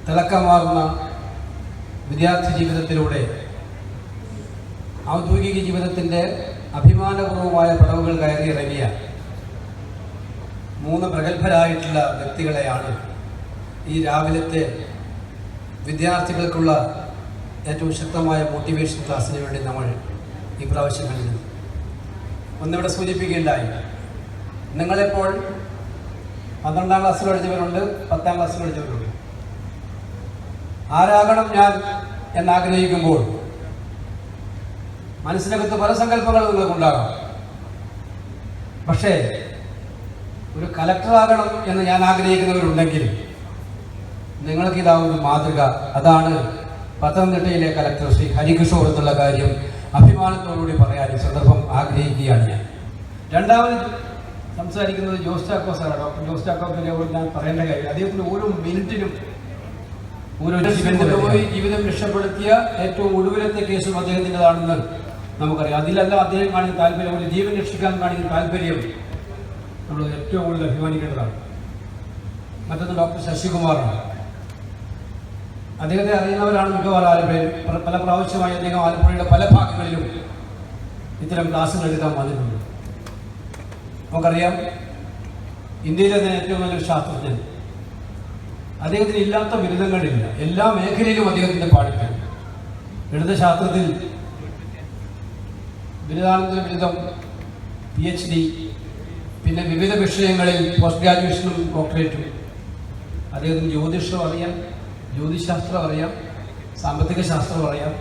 തിളക്കമാർന്ന വിദ്യാർത്ഥി ജീവിതത്തിലൂടെ ഔദ്യോഗിക ജീവിതത്തിൻ്റെ അഭിമാനപൂർവമായ പടവുകൾ കയറിയിറങ്ങിയ 3 പ്രഗത്ഭരായിട്ടുള്ള വ്യക്തികളെയാണ് ഈ രാവിലത്തെ വിദ്യാർത്ഥികൾക്കുള്ള ഏറ്റവും ശക്തമായ മോട്ടിവേഷൻ ക്ലാസ്സിന് വേണ്ടി നമ്മൾ ഈ പ്രാവശ്യം കഴിഞ്ഞു. ഒന്നിവിടെ സൂചിപ്പിക്കുകയുണ്ടായി, നിങ്ങളെപ്പോൾ 12ാം ക്ലാസ്സിൽ പഠിച്ചവരുണ്ട്, 10ാം ക്ലാസ്സിൽ പഠിച്ചവരുണ്ട്. ആരാകണം ഞാൻ എന്നാഗ്രഹിക്കുമ്പോൾ മനസ്സിനകത്ത് പല സങ്കല്പങ്ങളും നിങ്ങൾക്കുണ്ടാകാം. പക്ഷേ ഒരു കലക്ടറാകണം എന്ന് ഞാൻ ആഗ്രഹിക്കുന്നവരുണ്ടെങ്കിൽ നിങ്ങൾക്കിതാവുന്ന മാതൃക. അതാണ് പത്തനംതിട്ടയിലെ കലക്ടർ ശ്രീ ഹരികിഷോർ എന്നുള്ള കാര്യം അഭിമാനത്തോടുകൂടി പറയാൻ ഈ സന്ദർഭം ആഗ്രഹിക്കുകയാണ് ഞാൻ. രണ്ടാമത് സംസാരിക്കുന്നത് ജോസ് ചാക്കോ സാറാണ്. ഡോക്ടർ ജോസ് ചാക്കോക്കിനെ ഞാൻ പറയേണ്ട കാര്യം, അദ്ദേഹത്തിന് ഓരോ മിനിറ്റിനും പോയി ജീവിതം രക്ഷപ്പെടുത്തിയ ഏറ്റവും ഒടുവിലത്തെ കേസും അദ്ദേഹത്തിൻ്റെതാണെന്ന് നമുക്കറിയാം. അതിലല്ല അദ്ദേഹം കാണിക്കുന്ന താല്പര്യം, ഒരു ജീവൻ രക്ഷിക്കാൻ കാണിക്കുന്ന താല്പര്യം നമ്മൾ ഏറ്റവും കൂടുതൽ അഭിമാനിക്കേണ്ടതാണ്. മറ്റൊന്ന് ഡോക്ടർ ശശികുമാറാണ്. അദ്ദേഹത്തെ അറിയുന്നവരാണ് മിക്കവാറും ആലപ്പുഴയിൽ. പല പ്രാവശ്യമായി അദ്ദേഹം ആലപ്പുഴയുടെ പല ഭാഗങ്ങളിലും ഇത്തരം ക്ലാസ്സുകൾ എടുക്കാൻ വന്നിട്ടുണ്ട്. നമുക്കറിയാം, ഇന്ത്യയിലെ തന്നെ ഏറ്റവും നല്ലൊരു ശാസ്ത്രജ്ഞൻ. അദ്ദേഹത്തിന് ഇല്ലാത്ത ബിരുദങ്ങളില്ല, എല്ലാ മേഖലയിലും അദ്ദേഹത്തിൻ്റെ പാഠ്യം. ഗണിതശാസ്ത്രത്തിൽ ബിരുദാനന്തര ബിരുദം, PhD, പിന്നെ വിവിധ വിഷയങ്ങളിൽ പോസ്റ്റ് ഗ്രാജുവേഷനും ഡോക്ടറേറ്റും. അദ്ദേഹത്തിന് ജ്യോതിഷം അറിയാം, ജ്യോതിശാസ്ത്രം അറിയാം, സാമ്പത്തിക ശാസ്ത്രം അറിയാം.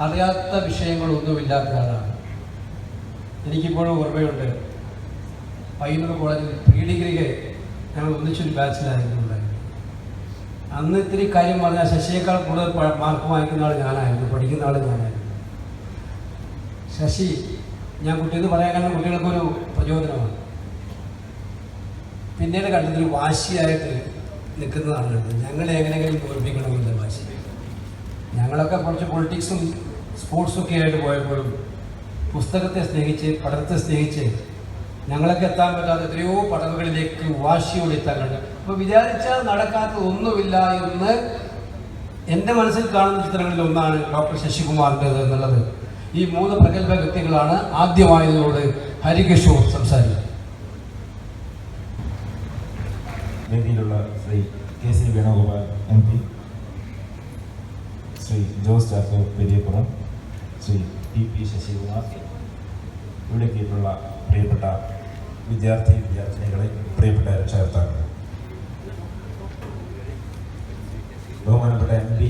അറിയാത്ത വിഷയങ്ങളൊന്നുമില്ലാത്ത ആളാണ്. എനിക്കിപ്പോഴും ഓർമ്മയുണ്ട്, പയ്യന്നൂർ കോളേജിൽ പ്രീ-ഡിഗ്രിക്ക് ഞങ്ങൾ ഒന്നിച്ചൊരു ബാച്ചിലായിരുന്നു. അന്ന് ഇത്തിരി കാര്യം പറഞ്ഞാൽ ശശിയേക്കാൾ കൂടുതൽ മാർക്ക് വാങ്ങിക്കുന്ന ആൾ ഞാനായിരുന്നു, പഠിക്കുന്ന ആൾ ഞാനായിരുന്നു. ശശി, ഞാൻ കുട്ടിയെന്ന് പറയാൻ കാരണം കുട്ടികൾക്കൊരു പ്രചോദനമാണ്. പിന്നീട് കണ്ടതിൽ വാശിയായിട്ട് നിൽക്കുന്നതാണ് കണ്ടത്. ഞങ്ങളെ എങ്ങനെയെങ്കിലും തോൽപ്പിക്കണമെന്നില്ല വാശി. ഞങ്ങളൊക്കെ കുറച്ച് പൊളിറ്റിക്സും സ്പോർട്സും ഒക്കെ ആയിട്ട് പോയപ്പോഴും പുസ്തകത്തെ സ്നേഹിച്ച്, പഠനത്തെ സ്നേഹിച്ച് ഞങ്ങളൊക്കെ എത്താൻ പറ്റാത്ത എത്രയോ പടവുകളിലേക്ക് വാശിയോടെ എത്താൻ കണ്ടു. അപ്പോൾ വിചാരിച്ചാൽ നടക്കാത്തതൊന്നുമില്ല എന്ന് എൻ്റെ മനസ്സിൽ കാണുന്ന ചിത്രങ്ങളിൽ ഒന്നാണ് ഡോക്ടർ ശശികുമാറിൻ്റെത് എന്നുള്ളത്. ഈ 3 പ്രഗത്ഭ വ്യക്തികളാണ് ആദ്യമായതിനോട് ഹരികിഷോർ സംസാരിക്കുന്നത്. വേദിയിലുള്ള Shri KC Venugopal MP, Shri Jose Chacko Periyappuram, Shri TP Sasikumar, ഇവിടെ എത്തിയിട്ടുള്ള പ്രിയപ്പെട്ട വിദ്യാർത്ഥിനികളെ, പ്രിയപ്പെട്ട രക്ഷകർത്താക്കളെ, ബഹുമാനപ്പെട്ട MP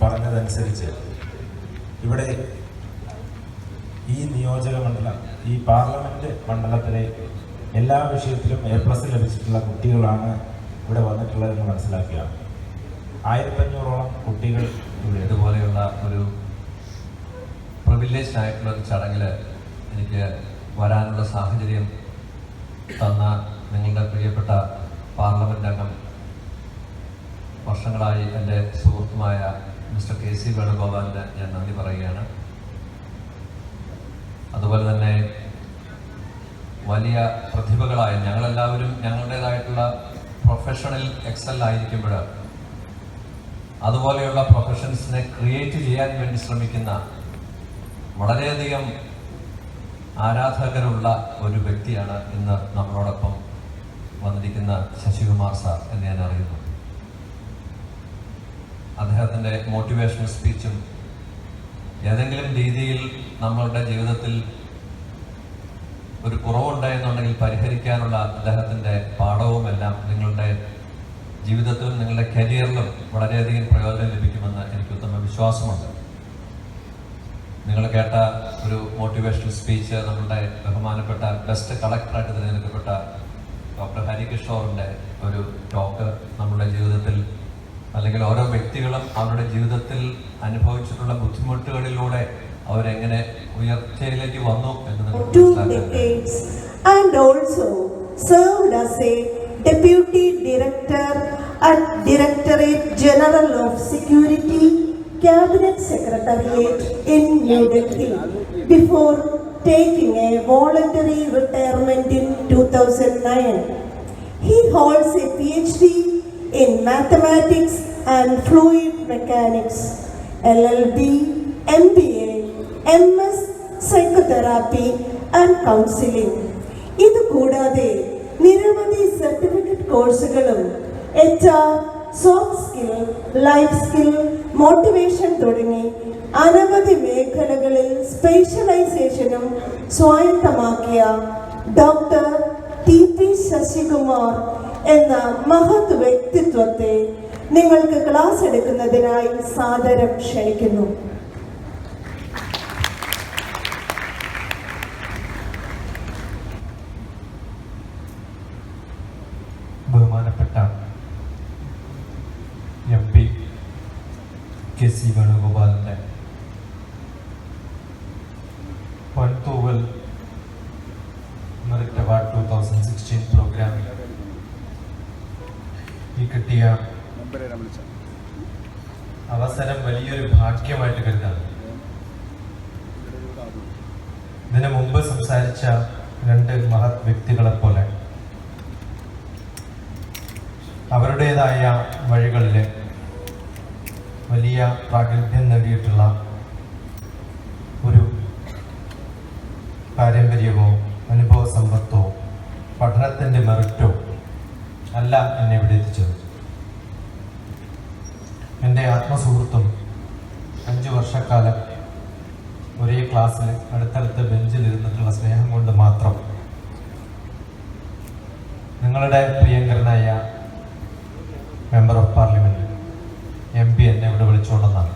പറഞ്ഞതനുസരിച്ച് ഇവിടെ ഈ നിയോജക മണ്ഡലം, ഈ പാർലമെന്റ് മണ്ഡലത്തിലെ എല്ലാ വിഷയത്തിലും A+ ലഭിച്ചിട്ടുള്ള കുട്ടികളാണ് ഇവിടെ വന്നിട്ടുള്ളതെന്ന് മനസ്സിലാക്കുകയാണ്. 1500ഓളം കുട്ടികൾ ഇതുപോലെയുള്ള ഒരു പ്രിവിലേജ്ഡ് ആയിട്ടുള്ള ഒരു ചടങ്ങിൽ എനിക്ക് വരാനുള്ള സാഹചര്യം തന്ന നിങ്ങളുടെ പ്രിയപ്പെട്ട പാർലമെന്റ് അംഗം, വർഷങ്ങളായി എൻ്റെ സുഹൃത്തുമായ മിസ്റ്റർ KC വേണുഗോപാലിന് ഞാൻ നന്ദി പറയുകയാണ്. അതുപോലെ തന്നെ വലിയ പ്രതിഭകളായ ഞങ്ങളെല്ലാവരും ഞങ്ങളുടേതായിട്ടുള്ള പ്രൊഫഷണൽ എക്സൽ ആയിരിക്കുമ്പോൾ അതുപോലെയുള്ള പ്രൊഫഷൻസിനെ ക്രിയേറ്റ് ചെയ്യാൻ വേണ്ടി ശ്രമിക്കുന്ന വളരെയധികം ആരാധകരുള്ള ഒരു വ്യക്തിയാണ് ഇന്ന് നമ്മളോടൊപ്പം വന്നിരിക്കുന്ന ശശികുമാർ സാർ എന്ന് ഞാൻ അറിയുന്നു. അദ്ദേഹത്തിൻ്റെ മോട്ടിവേഷണൽ സ്പീച്ചും ഏതെങ്കിലും രീതിയിൽ നമ്മളുടെ ജീവിതത്തിൽ ഒരു കുറവുണ്ടായെന്നുണ്ടെങ്കിൽ പരിഹരിക്കാനുള്ള അദ്ദേഹത്തിൻ്റെ പാഠവുമെല്ലാം നിങ്ങളുടെ ജീവിതത്തിലും നിങ്ങളുടെ കരിയറിലും വളരെയധികം പ്രയോജനം ലഭിക്കുമെന്ന് എനിക്ക് ഉത്തമ വിശ്വാസമുണ്ട്. നിങ്ങൾ കേട്ട ഒരു മോട്ടിവേഷണൽ സ്പീച്ച് നമ്മളുടെ ബഹുമാനപ്പെട്ട ബെസ്റ്റ് കളക്ടറായിട്ട് തിരഞ്ഞെടുക്കപ്പെട്ട ഡോക്ടർ ഹരികിഷോറിൻ്റെ ഒരു ടോക്ക് നമ്മുടെ ജീവിതത്തിൽ, അല്ലെങ്കിൽ ഓരോ വ്യക്തികളും അവരുടെ ജീവിതത്തിൽ അനുഭവിച്ചിട്ടുള്ള ബുദ്ധിമുട്ടുകളിലൂടെ അവരെങ്ങനെ ഉയർച്ചയിലേക്ക് വന്നു എന്ന് and also served as a deputy director at Directorate General of Security, Cabinet Secretariat in New Delhi before taking a voluntary retirement in 2009. He holds a PhD in Mathematics and Fluid Mechanics, LLB, MBA, MS Psychotherapy and Counseling. ഇത് കൂടാതെ നിരവധി certificate കോഴ്സുകളും HR, soft skill, life skill, motivation തുടങ്ങി അനവധി മേഖലകളിൽ സ്പെഷ്യലൈസേഷനും സ്വായത്തമാക്കിയ doctor TP Sasikumar എന്ന മഹത് വ്യക്തിത്വത്തെ നിങ്ങൾക്ക് ക്ലാസ് എടുക്കുന്നതിനായി സാദരം ക്ഷണിക്കുന്നു. ബഹുമാനപ്പെട്ട MP KC വേണുഗോപാലിൻ്റെ പൊൻതൂവൽ മെറിറ്റ് അവാർഡ് 2016 പ്രോഗ്രാമിൽ ഈ കിട്ടിയ അവസരം വലിയൊരു ഭാഗ്യമായിട്ട് കരുതാണ്. ഇതിനു മുമ്പ് സംസാരിച്ച രണ്ട് മഹത് വ്യക്തികളെ പോലെ അവരുടേതായ വഴികളിൽ വലിയ പ്രാഗൽഭ്യം നേടിയിട്ടുള്ള ഒരു പാരമ്പര്യമോ അനുഭവ സമ്പത്തോ പഠനത്തിൻ്റെ മെറിറ്റോ അല്ല എന്നെ ഇവിടെ എത്തിച്ചത്. എൻ്റെ ആത്മസുഹൃത്തും 5 വർഷക്കാലം ഒരേ ക്ലാസ്സിൽ അടുത്തടുത്ത് ബെഞ്ചിലിരുന്നിട്ടുള്ള സ്നേഹം കൊണ്ട് മാത്രം നിങ്ങളുടെ പ്രിയങ്കരനായ മെമ്പർ ഓഫ് പാർലമെൻറ്റ് MP എന്നെ ഇവിടെ വിളിച്ചുകൊണ്ടെന്നാണ്.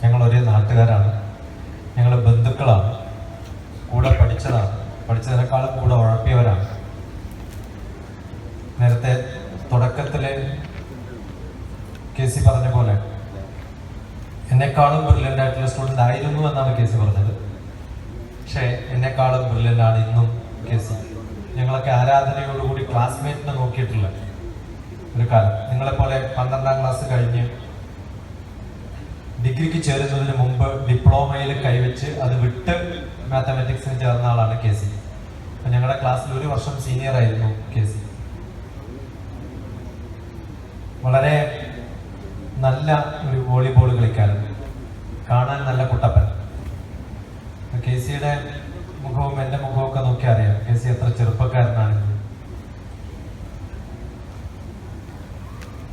ഞങ്ങൾ ഒരേ നാട്ടുകാരാണ്, ഞങ്ങൾ ബന്ധുക്കളാണ്, കൂടെ പഠിച്ചതിനേക്കാളും കൂടെ ഉഴപ്പിയവരാണ്. നേരത്തെ തുടക്കത്തിൽ KC പറഞ്ഞ പോലെ എന്നെക്കാളും ബ്രില്യൻ്റ് ആയിട്ടുള്ള സ്റ്റുഡൻ്റ് ആയിരുന്നു എന്നാണ് KC പറഞ്ഞത്. പക്ഷേ എന്നെക്കാളും ബ്രില്യൻ്റ് ആണ് ഇന്നും KC. ഞങ്ങളൊക്കെ ആരാധനയോടുകൂടി ക്ലാസ്മേറ്റിനെ നോക്കിയിട്ടുള്ള ഒരു കാലം. നിങ്ങളെപ്പോലെ 12ാം ക്ലാസ് കഴിഞ്ഞ് ഡിഗ്രിക്ക് ചേരുന്നതിന് മുമ്പ് ഡിപ്ലോമയിൽ കൈവച്ച് അത് വിട്ട് മാത്തമാറ്റിക്സിന് ചേർന്ന ആളാണ് KC. അപ്പം ഞങ്ങളുടെ ക്ലാസ്സിൽ 1 വർഷം സീനിയർ ആയിരുന്നു KC. വളരെ നല്ല ഒരു വോളിബോൾ കളിക്കാരൻ, കാണാൻ നല്ല കുട്ടപ്പൻ. KCയുടെ മുഖവും എൻ്റെ മുഖവും ഒക്കെ നോക്കി അറിയാം KC എത്ര ചെറുപ്പക്കാരനാണ്.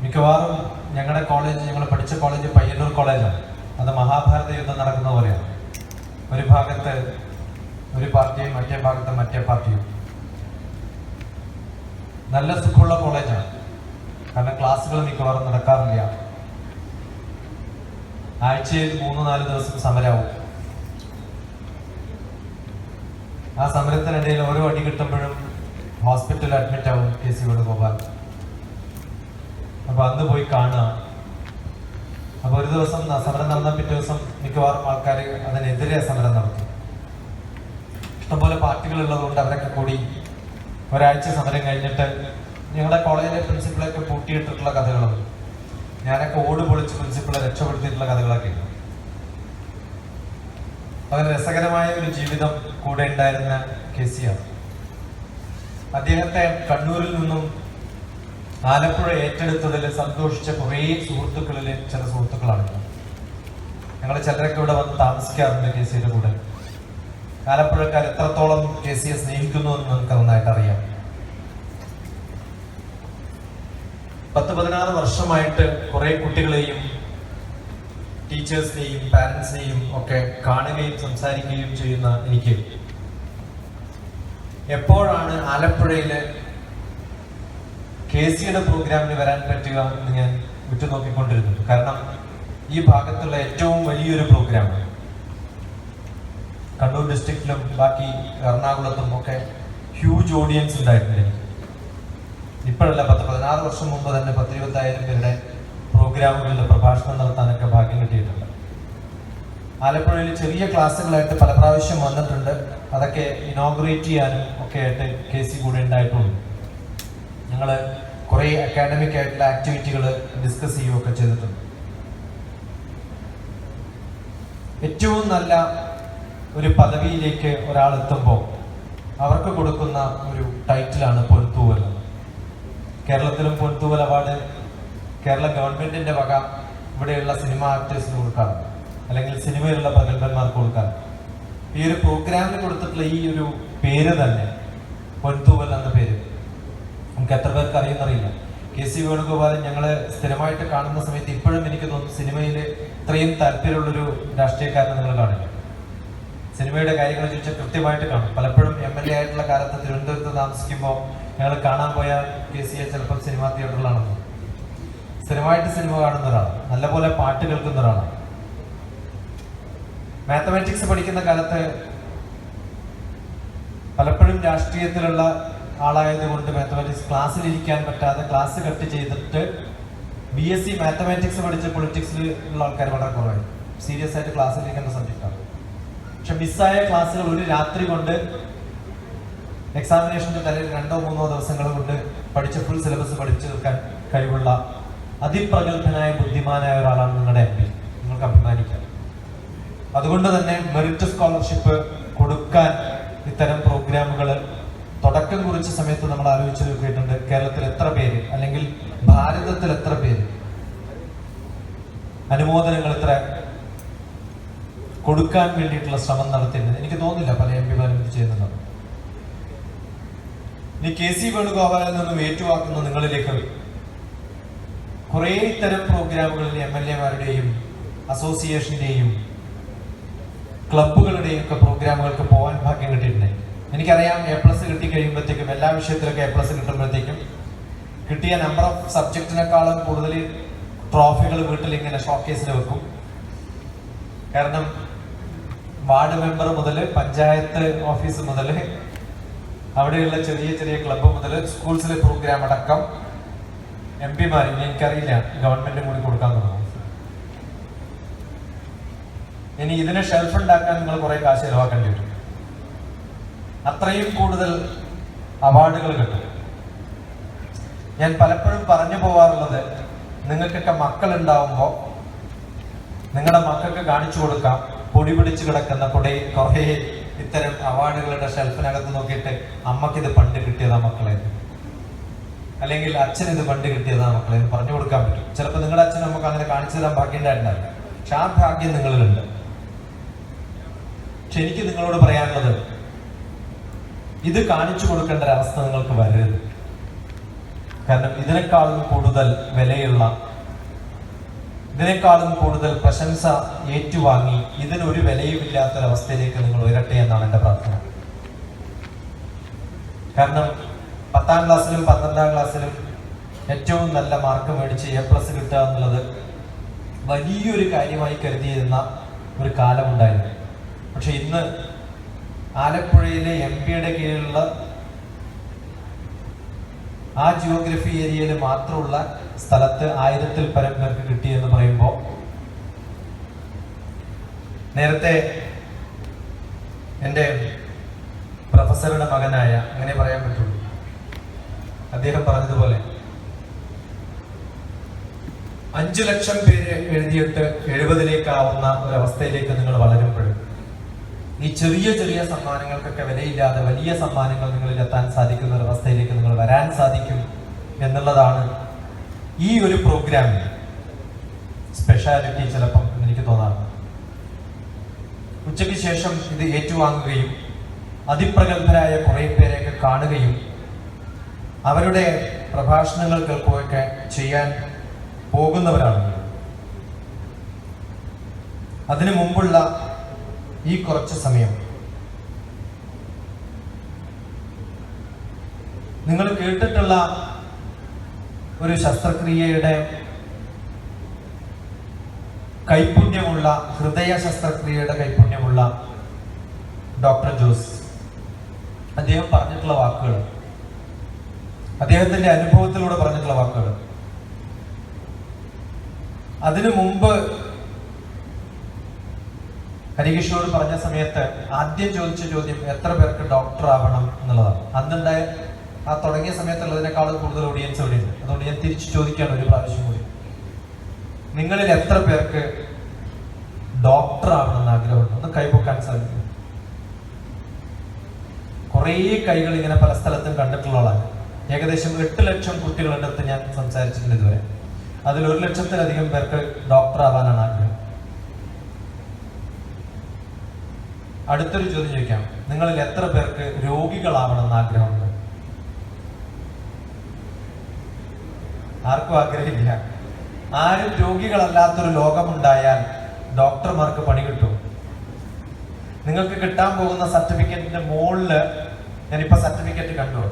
മിക്കവാറും ഞങ്ങളുടെ കോളേജ്, ഞങ്ങൾ പഠിച്ച കോളേജ് പയ്യന്നൂർ കോളേജാണ്. അത് മഹാഭാരത യുദ്ധം നടക്കുന്ന പോലെയാണ്. ഒരു ഭാഗത്ത് ഒരു പാർട്ടിയും മറ്റേ ഭാഗത്ത് മറ്റേ പാർട്ടിയും. നല്ല സുഖമുള്ള കോളേജാണ്, കാരണം ക്ലാസ്സുകൾ മിക്കവാറും നടക്കാറില്ല. ആഴ്ചയിൽ 3-4 ദിവസം സമരമാവും. ആ സമരത്തിനിടയിൽ ഓരോ അടി കിട്ടുമ്പോഴും ഹോസ്പിറ്റലിൽ അഡ്മിറ്റ് ആവും KC വേണുഗോപാൽ. അപ്പോൾ അന്ന് പോയി കാണുക. അപ്പോൾ ഒരു ദിവസം സമരം നടന്ന പിറ്റേ ദിവസം മിക്കവാറും ആൾക്കാർ അതിനെതിരെ സമരം നടത്തും. ഇഷ്ടംപോലെ പാർട്ടികളുള്ളതുകൊണ്ട് അവരൊക്കെ കൂടി ഒരാഴ്ച സമരം കഴിഞ്ഞിട്ട് ഞങ്ങളുടെ കോളേജിലെ പ്രിൻസിപ്പളൊക്കെ പൂട്ടിയിട്ടിട്ടുള്ള കഥകളുണ്ട്. ഞാനൊക്കെ ഓട് പൊളിച്ച് പ്രിൻസിപ്പളെ രക്ഷപ്പെടുത്തിയിട്ടുള്ള കഥകളൊക്കെ. വളരെ രസകരമായ ഒരു ജീവിതം കൂടെ ഉണ്ടായിരുന്ന KCയാണ്. അദ്ദേഹത്തെ കണ്ണൂരിൽ നിന്നും ആലപ്പുഴ ഏറ്റെടുത്തതിൽ സന്തോഷിച്ച കുറേ സുഹൃത്തുക്കളിൽ ചില സുഹൃത്തുക്കളാണ്. ഞങ്ങൾ ചിലരൊക്കെ ഇവിടെ വന്ന് താമസിക്കാറുണ്ട് KCയുടെ കൂടെ. ആലപ്പുഴക്കാർ എത്രത്തോളം KCയെ സ്നേഹിക്കുന്നു എന്ന് നമുക്ക് നന്നായിട്ട് അറിയാം. 10-16 വർഷമായിട്ട് കുറേ കുട്ടികളെയും ടീച്ചേഴ്സിനെയും പാരൻസിനെയും ഒക്കെ കാണുകയും സംസാരിക്കുകയും ചെയ്യുന്ന എനിക്ക് എപ്പോഴാണ് ആലപ്പുഴയിലെ KCയുടെ പ്രോഗ്രാമിന് വരാൻ പറ്റുക എന്ന് ഞാൻ ഉറ്റുനോക്കിക്കൊണ്ടിരുന്നു. കാരണം ഈ ഭാഗത്തുള്ള ഏറ്റവും വലിയൊരു പ്രോഗ്രാമാണ്. കണ്ണൂർ ഡിസ്ട്രിക്റ്റിലും ബാക്കി എറണാകുളത്തും ഒക്കെ ഹ്യൂജ് ഓഡിയൻസ് ഉണ്ടായിട്ടുണ്ട് എനിക്ക്. ഇപ്പോഴല്ല, 10-16 വർഷം മുമ്പ് തന്നെ 10-20,000 പേരുടെ പ്രോഗ്രാമുകളുടെ പ്രഭാഷണം നടത്താനൊക്കെ ഭാഗ്യം കിട്ടിയിട്ടുണ്ട്. ആലപ്പുഴയിൽ ചെറിയ ക്ലാസ്സുകളായിട്ട് പല പ്രാവശ്യം വന്നിട്ടുണ്ട്. അതൊക്കെ ഇനോഗ്രേറ്റ് ചെയ്യാനും ഒക്കെ ആയിട്ട് KC കൂടെ ഉണ്ടായിട്ടുണ്ട്. ഞങ്ങൾ കുറേ അക്കാഡമിക് ആയിട്ടുള്ള ആക്ടിവിറ്റികൾ ഡിസ്കസ് ചെയ്യുകയൊക്കെ ചെയ്തിട്ടുണ്ട്. ഏറ്റവും നല്ല ഒരു പദവിയിലേക്ക് ഒരാൾ എത്തുമ്പോൾ അവർക്ക് കൊടുക്കുന്ന ഒരു ടൈറ്റിലാണ് പൊൻതൂവൽ. കേരളത്തിലും പൊൻതൂവൽ അവാർഡ് കേരള ഗവൺമെന്റിന്റെ വക ഇവിടെയുള്ള സിനിമ ആക്ടേഴ്സിന് കൊടുക്കാറുണ്ട്, അല്ലെങ്കിൽ സിനിമയിലുള്ള പ്രഗത്ഭന്മാർക്ക് കൊടുക്കാറുണ്ട്. ഈ ഒരു പ്രോഗ്രാമിന് കൊടുത്തിട്ടുള്ള ഈ ഒരു പേര് തന്നെ പൊൻതൂവൽ എന്ന പേര് നമുക്ക് എത്ര പേർക്ക് അറിയുന്നറിയില്ല. KC വേണുഗോപാലൻ ഞങ്ങള് സ്ഥിരമായിട്ട് കാണുന്ന സമയത്ത് ഇപ്പോഴും എനിക്ക് തോന്നുന്നു സിനിമയിൽ ഇത്രയും താല്പര്യമുള്ളൊരു രാഷ്ട്രീയക്കാരനെ നിങ്ങൾ കാണില്ല. സിനിമയുടെ കാര്യങ്ങൾ ചോദിച്ചാൽ കൃത്യമായിട്ട് കാണും. പലപ്പോഴും MLA ആയിട്ടുള്ള കാലത്ത് തിരുവനന്തപുരത്ത് താമസിക്കുമ്പോൾ ഞങ്ങൾ കാണാൻ പോയ KCയെ ചിലപ്പോൾ സിനിമാ തിയേറ്ററിലാണെന്ന്. സ്ഥിരമായിട്ട് സിനിമ കാണുന്ന ഒരാളാണ്, നല്ലപോലെ പാട്ട് കേൾക്കുന്ന ഒരാളാണ്. മാത്തമാറ്റിക്സ് പഠിക്കുന്ന കാലത്ത് പലപ്പോഴും രാഷ്ട്രീയത്തിലുള്ള ആളായതുകൊണ്ട് മാത്തമാറ്റിക്സ് ക്ലാസ്സിലിരിക്കാൻ പറ്റാതെ ക്ലാസ് കട്ട് ചെയ്തിട്ട് BSc മാത്തമാറ്റിക്സ് പഠിച്ച് പൊളിറ്റിക്സിൽ ഉള്ള ആൾക്കാർ വളരെ കുറവായി. സീരിയസ് ആയിട്ട് ക്ലാസ്സിലിരിക്കേണ്ട സബ്ജക്റ്റാണ്. പക്ഷെ മിസ്സായ ക്ലാസ്സുകൾ ഒരു രാത്രി കൊണ്ട് എക്സാമിനേഷന്റെ തലയിൽ 2-3 ദിവസങ്ങൾ കൊണ്ട് പഠിച്ച ഫുൾ സിലബസ് പഠിച്ചു തീർക്കാൻ കഴിവുള്ള അതിപ്രഗത്ഭനായ ബുദ്ധിമാനായ ഒരാളാണ് നിങ്ങളുടെ MP. നിങ്ങൾക്ക് അഭിമാനിക്കാം. അതുകൊണ്ട് തന്നെ മെറിറ്റ് സ്കോളർഷിപ്പ് കൊടുക്കാൻ ഇത്തരം പ്രോഗ്രാമുകൾ തുടക്കം കുറിച്ച സമയത്ത് നമ്മൾ ആലോചിച്ച് നോക്കിയിട്ടുണ്ട്. കേരളത്തിൽ എത്ര പേര്, അല്ലെങ്കിൽ ഭാരതത്തിൽ എത്ര പേര് അനുമോദനങ്ങൾ ഇത്ര കൊടുക്കാൻ വേണ്ടിയിട്ടുള്ള ശ്രമം നടത്തിയിട്ടുണ്ട്. എനിക്ക് തോന്നുന്നില്ല പല MP മാരും ഇത് ചെയ്യുന്നുണ്ട്. ഇനി KC വേണുഗോപാലിൽ നിന്നും ഏറ്റുവാക്കുന്ന നിങ്ങളിലേക്ക് കുറെ ഇത്തരം പ്രോഗ്രാമുകളിൽ MLA മാരുടെയും അസോസിയേഷന്റെയും ക്ലബുകളുടെയും ഒക്കെ പ്രോഗ്രാമുകൾക്ക് പോകാൻ ഭാഗ്യം കിട്ടിയിട്ടുണ്ട്. എനിക്കറിയാം A+ കിട്ടി കഴിയുമ്പോഴത്തേക്കും, എല്ലാ വിഷയത്തിലൊക്കെ A+ കിട്ടുമ്പോഴത്തേക്കും കിട്ടിയ നമ്പർ ഓഫ് സബ്ജക്റ്റിനേക്കാളും കൂടുതൽ ട്രോഫികൾ വീട്ടിൽ ഇങ്ങനെ ഷോക്കേസിൽ വെക്കും. കാരണം വാർഡ് മെമ്പർ മുതൽ പഞ്ചായത്ത് ഓഫീസ് മുതൽ അവിടെയുള്ള ചെറിയ ചെറിയ ക്ലബ്ബ് മുതൽ സ്കൂൾസിലെ പ്രോഗ്രാം അടക്കം MP മാർ, എനിക്കറിയില്ല ഗവൺമെന്റ് കൂടി കൊടുക്കാൻ തുടങ്ങും. ഇനി ഇതിന് ഷെൽഫ് ഉണ്ടാക്കാൻ നിങ്ങൾ കുറെ കാശ് ചെലവാക്കേണ്ടി വരും. അത്രയും കൂടുതൽ അവാർഡുകൾ കിട്ടും. ഞാൻ പലപ്പോഴും പറഞ്ഞു പോവാറുള്ളത്, നിങ്ങൾക്കൊക്കെ മക്കൾ ഉണ്ടാവുമ്പോൾ നിങ്ങളുടെ മക്കൾക്ക് കാണിച്ചു കൊടുക്കാം പൊടി പിടിച്ചു കിടക്കുന്ന കുറേ ഇത്തരം അവാർഡുകളുടെ ഷെൽഫിനകത്ത് നോക്കിയിട്ട് അമ്മക്കിത് പണ്ട് കിട്ടിയതാ മക്കളെ, അല്ലെങ്കിൽ അച്ഛൻ ഇത് പണ്ട് കിട്ടിയതാ മക്കളെ എന്ന് പറഞ്ഞു കൊടുക്കാൻ പറ്റും. ചിലപ്പോൾ നിങ്ങളുടെ അച്ഛൻ നമുക്ക് അങ്ങനെ കാണിച്ചു തരാൻ ഭാഗ്യം ഉണ്ടായിട്ടുണ്ടാവില്ല, പക്ഷെ ആ ഭാഗ്യം നിങ്ങളിലുണ്ട്. പക്ഷെ എനിക്ക് നിങ്ങളോട് പറയാനുള്ളത്, ഇത് കാണിച്ചു കൊടുക്കേണ്ട ഒരവസ്ഥ നിങ്ങൾക്ക് വരരുത്. കാരണം ഇതിനേക്കാളും കൂടുതൽ വിലയുള്ള, ഇതിനേക്കാളും കൂടുതൽ പ്രശംസ ഏറ്റുവാങ്ങി ഇതിനൊരു വിലയുമില്ലാത്തൊരവസ്ഥയിലേക്ക് നിങ്ങൾ ഉയരട്ടെ എന്നാണ് എൻ്റെ പ്രാർത്ഥന. കാരണം 10ാം ക്ലാസ്സിലും 12ാം ക്ലാസ്സിലും ഏറ്റവും നല്ല മാർക്ക് മേടിച്ച് A+ കിട്ടുക എന്നുള്ളത് വലിയൊരു കാര്യമായി കരുതിയിരുന്ന ഒരു കാലമുണ്ടായിരുന്നു. പക്ഷെ ഇന്ന് ആലപ്പുഴയിലെ MP കീഴിലുള്ള ആ ജിയോഗ്രഫി ഏരിയയിൽ മാത്രമുള്ള സ്ഥലത്ത് 1000-ൽ പരം പേർക്ക് കിട്ടി എന്ന് പറയുമ്പോൾ, നേരത്തെ എൻ്റെ പ്രൊഫസറുടെ മകനായ, അങ്ങനെ പറയാൻ പറ്റുള്ളൂ, അദ്ദേഹം പറഞ്ഞതുപോലെ 5 ലക്ഷം പേര് എഴുതിയിട്ട് 70-ലേക്കാവുന്ന ഒരവസ്ഥയിലേക്ക് നിങ്ങൾ വളരുമ്പോഴും ഈ ചെറിയ ചെറിയ സമ്മാനങ്ങൾക്കൊക്കെ വിലയില്ലാതെ വലിയ സമ്മാനങ്ങൾ നിങ്ങളിൽ എത്താൻ സാധിക്കുന്ന ഒരു അവസ്ഥയിലേക്ക് നിങ്ങൾ വരാൻ സാധിക്കും എന്നുള്ളതാണ് ഈ ഒരു പ്രോഗ്രാമിൽ സ്പെഷ്യാലിറ്റി ചിലപ്പം എനിക്ക് തോന്നാറുണ്ട്. ഉച്ചയ്ക്ക് ശേഷം ഇത് ഏറ്റുവാങ്ങുകയും അതിപ്രഗത്ഭരായ കുറെ പേരെയൊക്കെ കാണുകയും അവരുടെ പ്രഭാഷണങ്ങൾ കേൾക്കുകയൊക്കെ ചെയ്യാൻ പോകുന്നവരാണ്. അതിനു മുമ്പുള്ള ഈ കുറച്ച് സമയം നിങ്ങൾ കേട്ടിട്ടുള്ള ഒരു ശസ്ത്രക്രിയയുടെ കൈപുണ്യമുള്ള, ഹൃദയ ശസ്ത്രക്രിയയുടെ കൈപുണ്യമുള്ള ഡോക്ടർ ജോസ്, അദ്ദേഹം പറഞ്ഞിട്ടുള്ള വാക്കുകൾ, അദ്ദേഹത്തിന്റെ അനുഭവത്തിലൂടെ പറഞ്ഞിട്ടുള്ള വാക്കുകൾ, അതിനു മുമ്പ് ഹരികിഷോട് പറഞ്ഞ സമയത്ത് ആദ്യം ചോദിച്ച ചോദ്യം എത്ര പേർക്ക് ഡോക്ടർ ആവണം എന്നുള്ളതാണ്. അന്നുണ്ടായ ആ തുടങ്ങിയ സമയത്തുള്ളതിനേക്കാളും കൂടുതൽ ഓഡിയൻസ് ഇവിടെ ഉണ്ട്. അതുകൊണ്ട് ഞാൻ തിരിച്ചു ചോദിക്കുകയാണ് ഒരു പ്രാവശ്യം കൂടി, നിങ്ങളിൽ എത്ര പേർക്ക് ഡോക്ടർ ആവണമെന്ന് ആഗ്രഹമുണ്ട്? ഒന്ന് കൈപൊക്കാൻ സാധിക്കും? കുറേ കൈകൾ ഇങ്ങനെ പല സ്ഥലത്തും കണ്ടിട്ടുള്ളതാണ്. ഏകദേശം 8 ലക്ഷം കുട്ടികളുടെ അടുത്ത് ഞാൻ സംസാരിച്ചിട്ടുണ്ട് ഇതുവരെ. അതിൽ 1 ലക്ഷത്തിലധികം പേർക്ക് ഡോക്ടർ ആവാനാണ് ആഗ്രഹം. അടുത്തൊരു ചോദ്യം ചോദിക്കാം, നിങ്ങളിൽ എത്ര പേർക്ക് രോഗികളാവണമെന്ന് ആഗ്രഹമുണ്ട്? ആർക്കും ആഗ്രഹമില്ല. ആരും രോഗികളല്ലാത്തൊരു ലോകമുണ്ടായാൽ ഡോക്ടർമാർക്ക് പണി കിട്ടും. നിങ്ങൾക്ക് കിട്ടാൻ പോകുന്ന സർട്ടിഫിക്കറ്റിന്റെ മുകളില്, ഞാനിപ്പോ സർട്ടിഫിക്കറ്റ് കണ്ടു,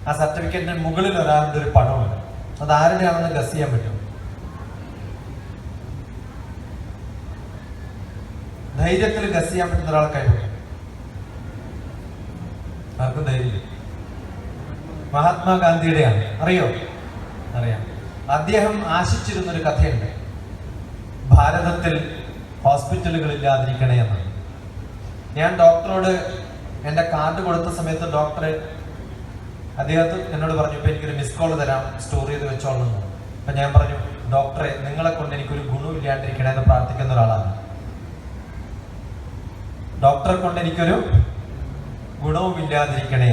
ആ സർട്ടിഫിക്കറ്റിന്റെ മുകളിൽ ഒരാളുടെ ഒരു പടമുണ്ട്. അത് ആരുടെയാണെന്ന് ഗസ് ചെയ്യാൻ പറ്റും? ധൈര്യത്തിൽ ഗസ് ചെയ്യാൻ പറ്റുന്ന ഒരാളെ കൈവിട്ടു. ആർക്കും ധൈര്യം? മഹാത്മാഗാന്ധിയുടെയാണ്. അറിയോ? അറിയാം. അദ്ദേഹം ആശിച്ചിരുന്നൊരു കഥയുണ്ട്, ഭാരതത്തിൽ ഹോസ്പിറ്റലുകൾ ഇല്ലാതിരിക്കണേ എന്നാണ്. ഞാൻ ഡോക്ടറോട് എൻ്റെ കാർഡ് കൊടുത്ത സമയത്ത് ഡോക്ടർ അദ്ദേഹത്ത് എന്നോട് പറഞ്ഞു, ഇപ്പൊ എനിക്കൊരു മിസ് കോൾ തരാം, സ്റ്റോർ ചെയ്ത് വെച്ചോളൂ. അപ്പൊ ഞാൻ പറഞ്ഞു, ഡോക്ടറെ നിങ്ങളെ കൊണ്ട് എനിക്കൊരു ഗുണമില്ലാണ്ടിരിക്കണേ എന്ന് പ്രാർത്ഥിക്കുന്ന ഒരാളാണ്. ഡോക്ടറെ കൊണ്ട് എനിക്കൊരു ഗുണവും ഇല്ലാതിരിക്കണേ.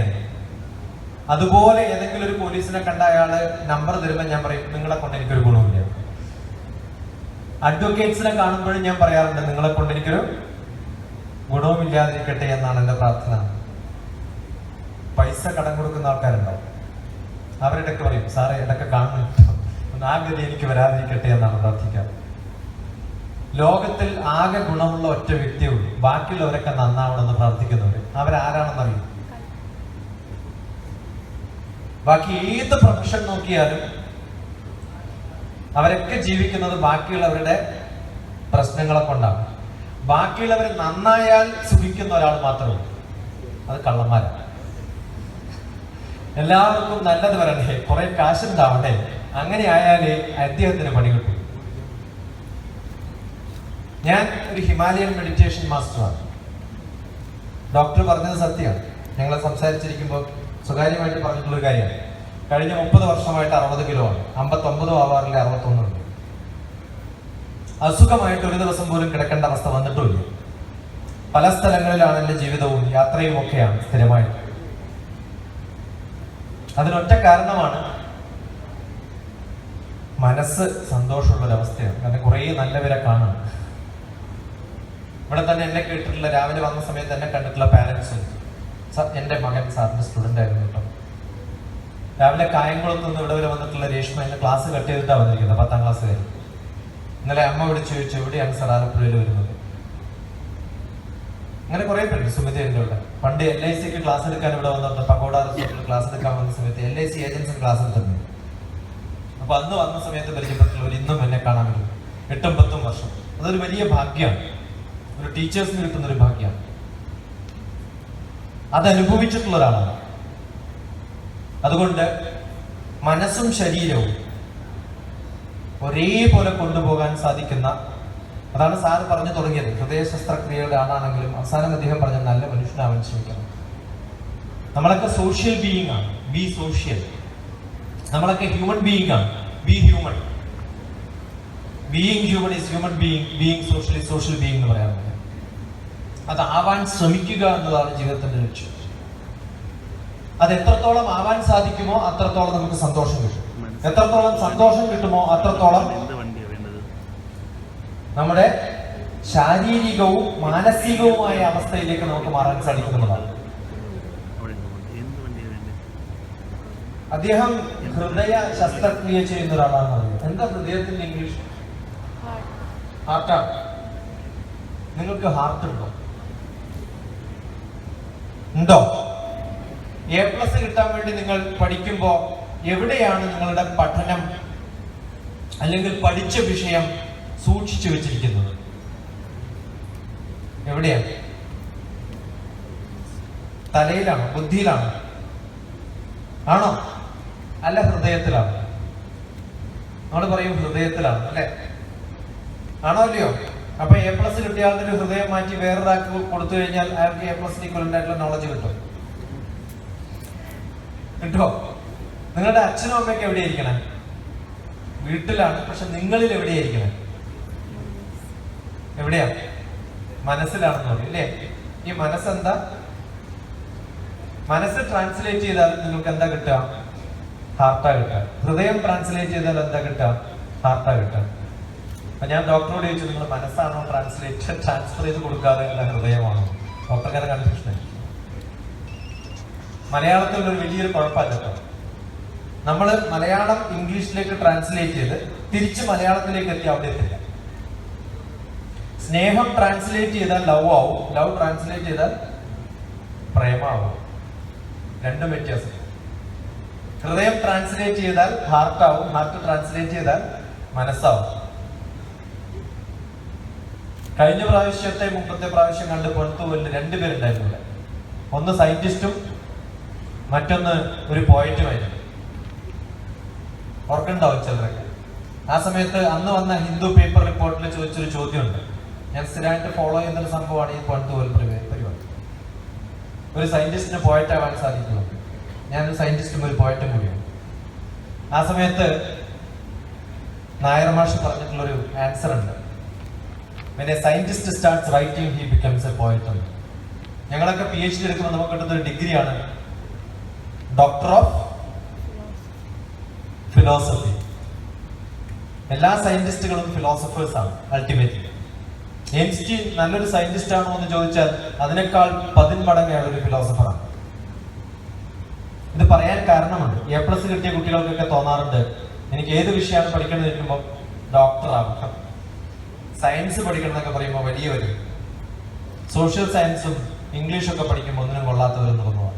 അതുപോലെ ഏതെങ്കിലും ഒരു പോലീസിനെ കണ്ട അയാള് നമ്പർ തരുമ്പോൾ ഞാൻ പറയും, നിങ്ങളെ കൊണ്ട് എനിക്കൊരു ഗുണമില്ല. അഡ്വക്കേറ്റ്സിനെ കാണുമ്പോഴും ഞാൻ പറയാറുണ്ട്, നിങ്ങളെ കൊണ്ട് എനിക്കൊരു ഗുണവും ഇല്ലാതിരിക്കട്ടെ എന്നാണ് എൻ്റെ പ്രാർത്ഥന. പൈസ കടം കൊടുക്കുന്ന ആൾക്കാരുണ്ടാവും, അവരിടയ്ക്ക് പറയും, സാറേ ഇടയ്ക്ക് കാണുന്നു, ആ ഗതി എനിക്ക് വരാതിരിക്കട്ടെ എന്നാണ് പ്രാർത്ഥിക്കാറ്. ലോകത്തിൽ ആകെ ഗുണമുള്ള ഒറ്റ വ്യക്തിയേ ഉള്ളൂ, ബാക്കിയുള്ളവരൊക്കെ നന്നാവണമെന്ന് പ്രാർത്ഥിക്കുന്നവര്. അവരാരാണെന്നറിയും? ബാക്കി ഏത് പ്രൊഫഷൻ നോക്കിയാലും അവരൊക്കെ ജീവിക്കുന്നത് ബാക്കിയുള്ളവരുടെ പ്രശ്നങ്ങളെ കൊണ്ടാണ്. ബാക്കിയുള്ളവർ നന്നായാൽ സുഖിക്കുന്ന ഒരാൾ മാത്രമേ ഉള്ളൂ, അത് കള്ളന്മാരാണ്. എല്ലാവർക്കും നല്ലത് വരണ്ടേ, കുറെ കാശുണ്ടാവണ്ടേ, അങ്ങനെ ആയാലേ അദ്ദേഹത്തിന് പണി കിട്ടും. ഞാൻ ഒരു ഹിമാലയൻ മെഡിറ്റേഷൻ മാസ്റ്ററാണ്. ഡോക്ടർ പറഞ്ഞത് സത്യമാണ്. ഞങ്ങൾ സംസാരിച്ചിരിക്കുമ്പോൾ സ്വകാര്യമായിട്ട് പറഞ്ഞിട്ടുള്ളൊരു കാര്യമാണ്. കഴിഞ്ഞ 30 വർഷമായിട്ട് 60 കിലോ ആണ്, 59 ആവാറില്ല, 61 ഉണ്ട്. അസുഖമായിട്ട് ഒരു ദിവസം പോലും കിടക്കേണ്ട അവസ്ഥ വന്നിട്ടുമില്ല. പല സ്ഥലങ്ങളിലാണ് എൻ്റെ ജീവിതവും യാത്രയും ഒക്കെയാണ് സ്ഥിരമായിട്ട്. അതിനൊറ്റ കാരണമാണ് മനസ്സ് സന്തോഷമുള്ളൊരവസ്ഥയാണ്. കാരണം കുറേ നല്ലവരെ കാണാം. ഇവിടെ തന്നെ എന്നെ കേട്ടിട്ടുള്ള, രാവിലെ വന്ന സമയത്ത് എന്നെ കണ്ടിട്ടുള്ള പാരൻസ്, എൻ്റെ മകൻ സാറിന്റെ സ്റ്റുഡൻ്റ് ആയിരുന്നു കേട്ടോ. രാവിലെ കായംകുളത്ത് നിന്ന് ഇവിടെ വരെ വന്നിട്ടുള്ള രേഷ്മ എന്നെ ക്ലാസ് കട്ട് ചെയ്തിട്ടാണ് വന്നിരിക്കുന്നത്, 10ാം ക്ലാസ് വരെ. ഇന്നലെ അമ്മ വിളിച്ചു ചോദിച്ചു, എവിടെയാണ് സാർ ആലപ്പുഴയിൽ വരുന്നത്? അങ്ങനെ കുറെ പേരുണ്ട്. സുമിത എൻ്റെ ഇവിടെ പണ്ട് LICക്ക് ക്ലാസ് എടുക്കാൻ ഇവിടെ വന്നിട്ട്, പകോട റിസോർട്ടിൽ ക്ലാസ് എടുക്കാൻ വന്ന സമയത്ത് LIC ഏജൻസി ക്ലാസ് എടുത്തിട്ടുണ്ട്. അപ്പൊ അന്ന് വന്ന സമയത്ത് പരിചയപ്പെട്ടുള്ളവർ ഇന്നും എന്നെ കാണാൻ പറ്റും. 8ഉം 10ഉം വർഷം. അതൊരു വലിയ ഭാഗ്യമാണ്, ഒരു ടീച്ചേഴ്സിന് കിട്ടുന്നൊരു ഭാഗ്യമാണ്. അതനുഭവിച്ചിട്ടുള്ള ഒരാളാണ്. അതുകൊണ്ട് മനസ്സും ശരീരവും ഒരേപോലെ കൊണ്ടുപോകാൻ സാധിക്കുന്ന, അതാണ് സാറ് പറഞ്ഞു തുടങ്ങിയത്. ഹൃദയ ശസ്ത്രക്രിയയുടെ ആളാണെങ്കിലും അവസാനം അദ്ദേഹം പറഞ്ഞ നല്ല മനുഷ്യനാവാൻ ശ്രമിക്കണം. നമ്മളൊക്കെ സോഷ്യൽ ബീയിങ് ആണ്, ബി സോഷ്യൽ. നമ്മളൊക്കെ ഹ്യൂമൻ ബീയിങ് ആണ്, B human. Being human is human being, being social is social being എന്ന് പറയാറുണ്ട്. അതാവാൻ ശ്രമിക്കുക എന്നതാണ് ജീവിതത്തിന്റെ ലക്ഷ്യം. അത് എത്രത്തോളം ആവാൻ സാധിക്കുമോ അത്രത്തോളം നമുക്ക് സന്തോഷം കിട്ടും. എത്രത്തോളം സന്തോഷം കിട്ടുമോ അത്രത്തോളം നമ്മുടെ ശാരീരികവും മാനസികവുമായ അവസ്ഥയിലേക്ക് നമുക്ക് മാറാൻ സാധിക്കുന്നതാണ്. അദ്ദേഹം ഹൃദയ ശസ്ത്രക്രിയ ചെയ്യുന്ന ഒരാളാണെന്ന് അറിയാം. എന്താ ഹൃദയത്തിന്റെ ഇംഗ്ലീഷ്? ഹാർട്ടാണ്. നിങ്ങൾക്ക് ഹാർട്ട് ഉണ്ടോ? A+ കിട്ടാൻ വേണ്ടി നിങ്ങൾ പഠിക്കുമ്പോൾ എവിടെയാണ് നിങ്ങളുടെ പഠനം അല്ലെങ്കിൽ പഠിച്ച വിഷയം സൂക്ഷിച്ചു വെച്ചിരിക്കുന്നത്? എവിടെയാണ്? തലയിലാണോ? ബുദ്ധിയിലാണോ? ആണോ? അല്ല, ഹൃദയത്തിലാണ്. നമ്മൾ പറയും ഹൃദയത്തിലാണ്, അല്ലെ? ആണോ അല്ലയോ? അപ്പൊ A+ കിട്ടിയ ആളുടെ ഹൃദയം മാറ്റി വേറൊരാൾക്ക് കൊടുത്തു കഴിഞ്ഞാൽ അയാൾക്ക് A+ ഈക്വലന്റ് ആയിട്ടുള്ള നോളജ് കിട്ടുമോ? നിങ്ങളുടെ അച്ഛനും അമ്മയൊക്കെ എവിടെയായിരിക്കണം? വീട്ടിലാണ്. പക്ഷെ നിങ്ങളിൽ എവിടെയായിരിക്കണം? എവിടെയാ? മനസ്സിലാണെന്ന് പറയും, അല്ലേ? ഈ മനസ്സെന്താ? മനസ്സ് ട്രാൻസ്ലേറ്റ് ചെയ്താൽ നിങ്ങൾക്ക് എന്താ കിട്ടുക? ഹാർട്ടാ കിട്ടുക. ഹൃദയം ട്രാൻസ്ലേറ്റ് ചെയ്താൽ എന്താ കിട്ടുക? ഹാർട്ടാ കിട്ടുക. അപ്പൊ ഞാൻ ഡോക്ടറോട് ചോദിച്ചു, നിങ്ങൾ മനസ്സാണോ ട്രാൻസ്ഫർ ചെയ്ത് കൊടുക്കാതെ അല്ല ഹൃദയമാണോ? ഡോക്ടർക്കാരെ കൺഫ്യൂഷൻ. മലയാളത്തിൽ ഒരു വലിയൊരു കുഴപ്പമില്ല കേട്ടോ. നമ്മൾ മലയാളം ഇംഗ്ലീഷിലേക്ക് ട്രാൻസ്ലേറ്റ് ചെയ്ത് തിരിച്ച് മലയാളത്തിലേക്ക് എത്തി അവിടെ എത്തില്ല. സ്നേഹം ട്രാൻസ്ലേറ്റ് ചെയ്താൽ ലവ് ആവും, ലവ് ട്രാൻസ്ലേറ്റ് ചെയ്താൽ പ്രേമാവും. രണ്ടും വ്യത്യാസം. ഹൃദയം ട്രാൻസ്ലേറ്റ് ചെയ്താൽ ഹാർട്ടാവും, ഹാർട്ട് ട്രാൻസ്ലേറ്റ് ചെയ്താൽ മനസ്സാവും. കഴിഞ്ഞ പ്രാവശ്യത്തെ മുമ്പത്തെ പ്രാവശ്യം കണ്ട് പൊൻതൂവലിൽ രണ്ടുപേരുണ്ടായിരുന്നു ഇവിടെ. ഒന്ന് സയന്റിസ്റ്റും മറ്റൊന്ന് ഒരു പോയറ്റുമായിരുന്നു. ഓർക്കുണ്ടാവും ചിലരൊക്കെ. ആ സമയത്ത് അന്ന് വന്ന ഹിന്ദു പേപ്പർ റിപ്പോർട്ടിൽ ചോദിച്ചൊരു ചോദ്യമുണ്ട്. ഞാൻ സ്ഥിരമായിട്ട് ഫോളോ ചെയ്യുന്നൊരു സംഭവമാണ് ഈ പൊൻതൂവൽ പരിപാടി. ഒരു സയന്റിസ്റ്റിന് പോയറ്റ് ആവാൻ സാധിക്കുമോ? ഞാനൊരു സയന്റിസ്റ്റും ഒരു പോയറ്റും കൂടിയാണ്. ആ സമയത്ത് നായർ മാഷ് പറഞ്ഞിട്ടുള്ളൊരു ആൻസർ ഉണ്ട്. When a scientist starts writing, he becomes a poet. ഞങ്ങളൊക്കെ PhD എടുക്കുമ്പോൾ നമുക്ക് കിട്ടുന്ന ഒരു ഡിഗ്രിയാണ് ഡോക്ടർ ഓഫ് ഫിലോസഫി. എല്ലാ സയന്റിസ്റ്റുകളും ഫിലോസഫേഴ്സ് ആണ് അൾട്ടിമേറ്റ്ലി. ഐൻസ്റ്റീൻ നല്ലൊരു സയന്റിസ്റ്റ് ആണോ എന്ന് ചോദിച്ചാൽ അതിനേക്കാൾ 10 മടങ്ങ് ഒരു ഫിലോസഫറാണ്. ഇത് പറയാൻ കാരണമുണ്ട്. A+ കിട്ടിയ കുട്ടികൾക്കൊക്കെ തോന്നാറുണ്ട്, എനിക്ക് ഏത് വിഷയമാണ് പഠിക്കേണ്ടത് ചോദിക്കുമ്പോൾ ഡോക്ടർ ആവും, സയൻസ് പഠിക്കണം എന്നൊക്കെ പറയുമ്പോൾ വലിയവരും, സോഷ്യൽ സയൻസും ഇംഗ്ലീഷൊക്കെ പഠിക്കുമ്പോൾ ഒന്നിനും കൊള്ളാത്തവരെന്ന് തോന്നുവാണ്.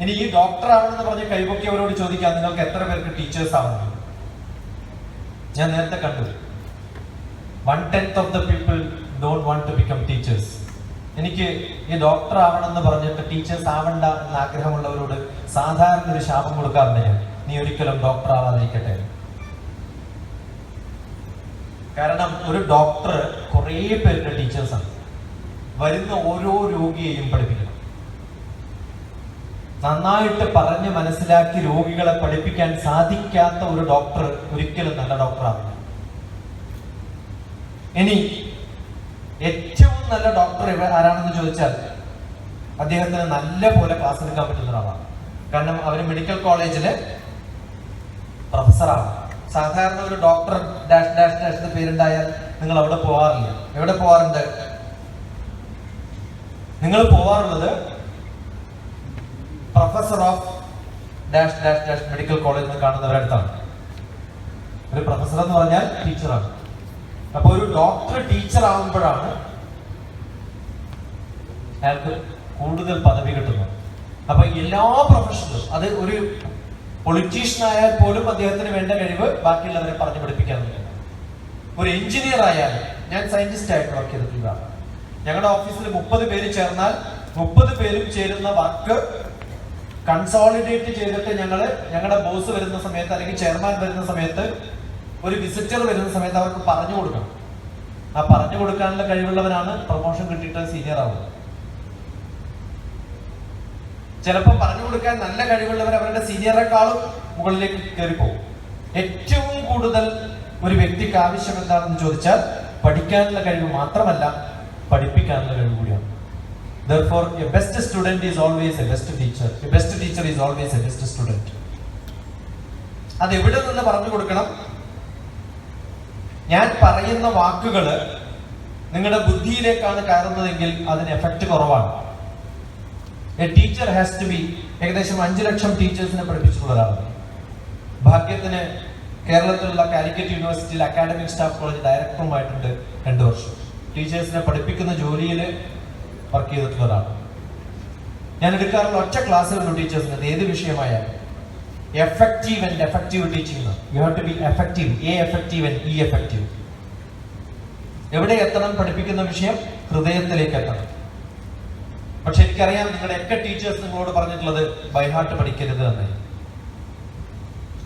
ഇനി ഈ ഡോക്ടർ ആവണമെന്ന് പറഞ്ഞ് കൈപൊക്കിയവരോട് ചോദിക്കാം, നിങ്ങൾക്ക് എത്ര പേർക്ക് ടീച്ചേഴ്സ് ആവണം? ഞാൻ നേരത്തെ കണ്ടു 1/10 of the people don't want to become teachers. എനിക്ക് ഈ ഡോക്ടർ ആവണം എന്ന് പറഞ്ഞിട്ട് ടീച്ചേഴ്സ് ആവണ്ട എന്ന ആഗ്രഹമുള്ളവരോട് സാധാരണ ഒരു ശാപം കൊടുക്കാറുണ്ട് ഞാൻ, നീ ഒരിക്കലും ഡോക്ടർ ആവാതിരിക്കട്ടെ. കാരണം ഒരു ഡോക്ടർ കുറേ പേരുടെ ടീച്ചേഴ്സാണ്. വരുന്ന ഓരോ രോഗിയെയും പഠിപ്പിക്കണം. നന്നായിട്ട് പറഞ്ഞ് മനസ്സിലാക്കി രോഗികളെ പഠിപ്പിക്കാൻ സാധിക്കാത്ത ഒരു ഡോക്ടർ ഒരിക്കലും നല്ല ഡോക്ടറാവില്ല. ഇനി ഏറ്റവും നല്ല ഡോക്ടർ ആരാണെന്ന് ചോദിച്ചാൽ അദ്ദേഹത്തിന് നല്ല പോലെ ക്ലാസ് എടുക്കാൻ പറ്റുന്ന ഒരാളാണ്. കാരണം അവർ മെഡിക്കൽ കോളേജിലെ പ്രൊഫസറാണ്. സാധാരണ ഒരു ഡോക്ടർ ഡാഷ് ഡാഷ് ഡാഷ് എന്ന് പേരുണ്ടായാൽ നിങ്ങൾ അവിടെ പോവാറില്ല. എവിടെ പോവാറുണ്ട്? നിങ്ങൾ പോവാറുള്ളത് professor of dash dash dash medical കോളേജിൽ കാണുന്നവരടുത്താണ്. ഒരു പ്രൊഫസർ എന്ന് പറഞ്ഞാൽ ടീച്ചറാണ്. അപ്പൊ ഒരു ഡോക്ടർ ടീച്ചർ ആവുമ്പോഴാണ് അയാൾക്ക് കൂടുതൽ പദവി കിട്ടുന്നത്. അപ്പൊ എല്ലാ പ്രൊഫഷണലും, അത് ഒരു പൊളിറ്റീഷ്യൻ ആയാൽ പോലും അദ്ദേഹത്തിന് വേണ്ട കഴിവ് ബാക്കിയുള്ളവരെ പറഞ്ഞു പഠിപ്പിക്കാൻ പറ്റും. ഒരു എഞ്ചിനീയർ ആയാലും, ഞാൻ സയന്റിസ്റ്റ് ആയിട്ട് വർക്ക് ചെയ്തിട്ടുള്ളതാണ്. ഞങ്ങളുടെ ഓഫീസിൽ 30 പേര് ചേർന്നാൽ 30 പേരും ചേരുന്ന വർക്ക് കൺസോളിഡേറ്റ് ചെയ്തിട്ട് ഞങ്ങളുടെ ബോസ് വരുന്ന സമയത്ത് അല്ലെങ്കിൽ ചെയർമാൻ വരുന്ന സമയത്ത് ഒരു വിസിറ്റർ വരുന്ന സമയത്ത് അവർക്ക് പറഞ്ഞു കൊടുക്കണം. ആ പറഞ്ഞു കൊടുക്കാനുള്ള കഴിവുള്ളവരാണ് പ്രൊമോഷൻ കിട്ടിയിട്ട് സീനിയർ ആവുന്നത്. ചിലപ്പോൾ പറഞ്ഞു കൊടുക്കാൻ നല്ല കഴിവുള്ളവർ അവരുടെ സീനിയറെക്കാളും മുകളിലേക്ക് കയറിപ്പോകും. ഏറ്റവും കൂടുതൽ ഒരു വ്യക്തിക്ക് ആവശ്യം എന്താണെന്ന് ചോദിച്ചാൽ പഠിക്കാനുള്ള കഴിവ് മാത്രമല്ല, പഠിപ്പിക്കാനുള്ള കഴിവ് കൂടിയാണ്. Therefore, a best student is always a best teacher. A best teacher is always a best student. അത് എവിടെ നിന്ന് പറഞ്ഞു കൊടുക്കണം? ഞാൻ പറയുന്ന വാക്കുകൾ നിങ്ങളുടെ ബുദ്ധിയിലേക്കാണ് കയറുന്നതെങ്കിൽ അതിന് എഫക്റ്റ് കുറവാണ്. A teacher has to be, ഏകദേശം 5 ലക്ഷം ടീച്ചേഴ്സിനെ പഠിപ്പിച്ചിട്ടുള്ള ഒരാളാണ്. ഭാഗ്യത്തിന് കേരളത്തിലുള്ള കാലിക്കറ്റ് യൂണിവേഴ്സിറ്റിയിൽ അക്കാഡമിക് സ്റ്റാഫ് കോളേജ് ഡയറക്ടറുമായിട്ടുണ്ട് 2 വർഷം. ടീച്ചേഴ്സിനെ പഠിപ്പിക്കുന്ന ജോലിയിൽ വർക്ക് ചെയ്തിട്ടുള്ള ഒരാളാണ്. ഞാൻ എടുക്കാറുള്ള ഒറ്റ ക്ലാസ്സുകളുണ്ട് ടീച്ചേഴ്സിന്, ഏത് വിഷയമായാലും. Effective and effective teaching. You have to be effective. A effective and e effective. എവിടെ എത്തണം? പഠിപ്പിക്കുന്ന വിഷയം ഹൃദയത്തിലേക്ക് എത്തണം. പക്ഷെ എനിക്കറിയാം നിങ്ങളുടെയൊക്കെ ടീച്ചേഴ്സ് നിങ്ങളോട് പറഞ്ഞിട്ടുള്ളത് ബൈഹാർട്ട് പഠിക്കരുത് എന്ന്.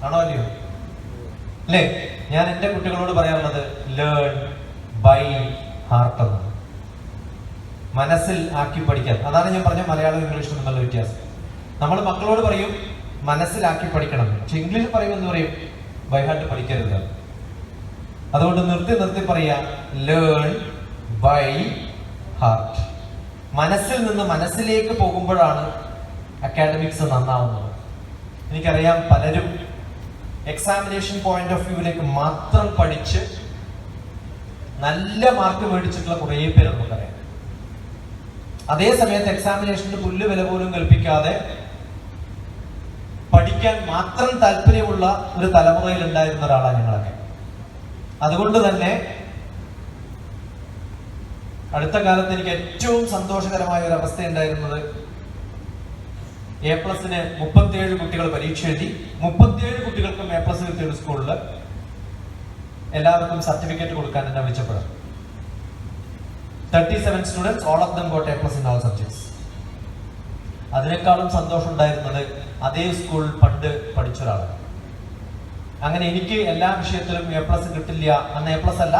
ആണോ അല്ലയോ? അല്ലേ? ഞാൻ എൻ്റെ കുട്ടികളോട് പറയാറുള്ളത് ലേൺ ബൈ ഹാർട്ട് എന്നാണ്. മനസ്സിൽ ആക്കി പഠിക്കാൻ. അതാണ് ഞാൻ പറഞ്ഞ മലയാളം ഇംഗ്ലീഷും തമ്മിലുള്ള വ്യത്യാസം. നമ്മൾ മക്കളോട് പറയും മനസ്സിലാക്കി പഠിക്കണം, പക്ഷെ ഇംഗ്ലീഷ് പറയുമ്പോൾ എന്ത് പറയും? ബൈഹാർട്ട് പഠിക്കരുത്. അതുകൊണ്ട് നിർത്തി പറയാ ലേൺ ബൈ ഹാർട്ട്. മനസ്സിൽ നിന്ന് മനസ്സിലേക്ക് പോകുമ്പോഴാണ് അക്കാഡമിക്സ് നന്നാവുന്നത്. എനിക്കറിയാം പലരും എക്സാമിനേഷൻ പോയിന്റ് ഓഫ് വ്യൂവിലേക്ക് മാത്രം പഠിച്ച് നല്ല മാർക്ക് മേടിച്ചിട്ടുള്ള കുറേ പേര് നമുക്കറിയാം. അതേ സമയത്ത് എക്സാമിനേഷന് പുല്ല് വില പോലും കൽപ്പിക്കാതെ പഠിക്കാൻ മാത്രം താല്പര്യമുള്ള ഒരു തലമുറയിൽ ഉണ്ടായിരുന്ന ഒരാളാണ് ഞങ്ങളൊക്കെ. അതുകൊണ്ട് തന്നെ അടുത്ത കാലത്ത് എനിക്ക് ഏറ്റവും സന്തോഷകരമായ ഒരു അവസ്ഥ ഉണ്ടായിരുന്നത് A+ന് 37 കുട്ടികൾ പരീക്ഷ എഴുതി. 37 കുട്ടികൾക്കും A+ കിട്ടിയ ഒരു സ്കൂളിൽ എല്ലാവർക്കും സർട്ടിഫിക്കറ്റ് കൊടുക്കാൻ എന്നെ വിളിച്ചപ്പോഴാണ്. 37 students, all of them got A+ in all subjects. അതിനേക്കാളും സന്തോഷം ഉണ്ടായിരുന്നത് അതേ സ്കൂൾ പണ്ട് പഠിച്ച ഒരാളാണ്. അങ്ങനെ എനിക്ക് എല്ലാ വിഷയത്തിലും A+ കിട്ടില്ല, അന്ന് A+ അല്ല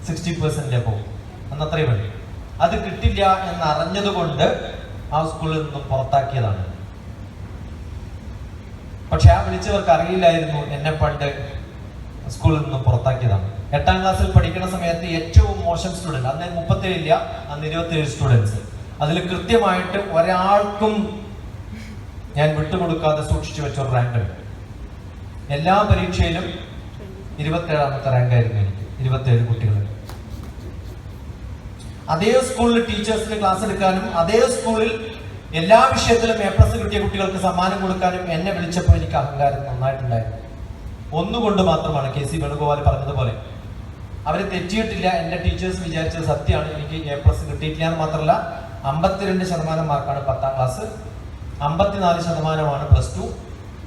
60% പോകും, അന്ന് അത്രയും വേണ്ടി. അത് കിട്ടില്ല എന്ന് അറിഞ്ഞതുകൊണ്ട് ആ സ്കൂളിൽ നിന്നും പുറത്താക്കിയതാണ്. പക്ഷെ ആ വിളിച്ചവർക്ക് അറിയില്ലായിരുന്നു എന്നെ പണ്ട് സ്കൂളിൽ നിന്നും പുറത്താക്കിയതാണ്. 8ാം ക്ലാസ്സിൽ പഠിക്കുന്ന സമയത്ത് ഏറ്റവും മോശം സ്റ്റുഡന്റ്, അന്ന് 37 ഇല്ല, അന്ന് 27 സ്റ്റുഡൻസ്. അതിൽ കൃത്യമായിട്ട് ഒരാൾക്കും ഞാൻ വിട്ടുകൊടുക്കാതെ സൂക്ഷിച്ചു വെച്ച ഒരു റാങ്ക് ഉണ്ട്. എല്ലാ പരീക്ഷയിലും 27ാമത്തെ റാങ്കായിരുന്നു എനിക്ക്, 27 കുട്ടികൾ. അതേ സ്കൂളിൽ ടീച്ചേഴ്സിന് ക്ലാസ് എടുക്കാനും അതേ സ്കൂളിൽ എല്ലാ വിഷയത്തിലും A+ കിട്ടിയ കുട്ടികൾക്ക് സമ്മാനം കൊടുക്കാനും എന്നെ വിളിച്ചപ്പോൾ എനിക്ക് അഹങ്കാരം നന്നായിട്ടുണ്ടായിരുന്നു. ഒന്നുകൊണ്ട് മാത്രമാണ്, KC വേണുഗോപാൽ പറഞ്ഞതുപോലെ, അവര് തെറ്റിയിട്ടില്ല. എന്റെ ടീച്ചേഴ്സ് വിചാരിച്ചത് സത്യമാണ്. എനിക്ക് A+ കിട്ടിയിട്ടില്ല എന്ന് മാത്രമല്ല, 52% മാർക്കാണ് 10ാം ക്ലാസ്, 54% +2.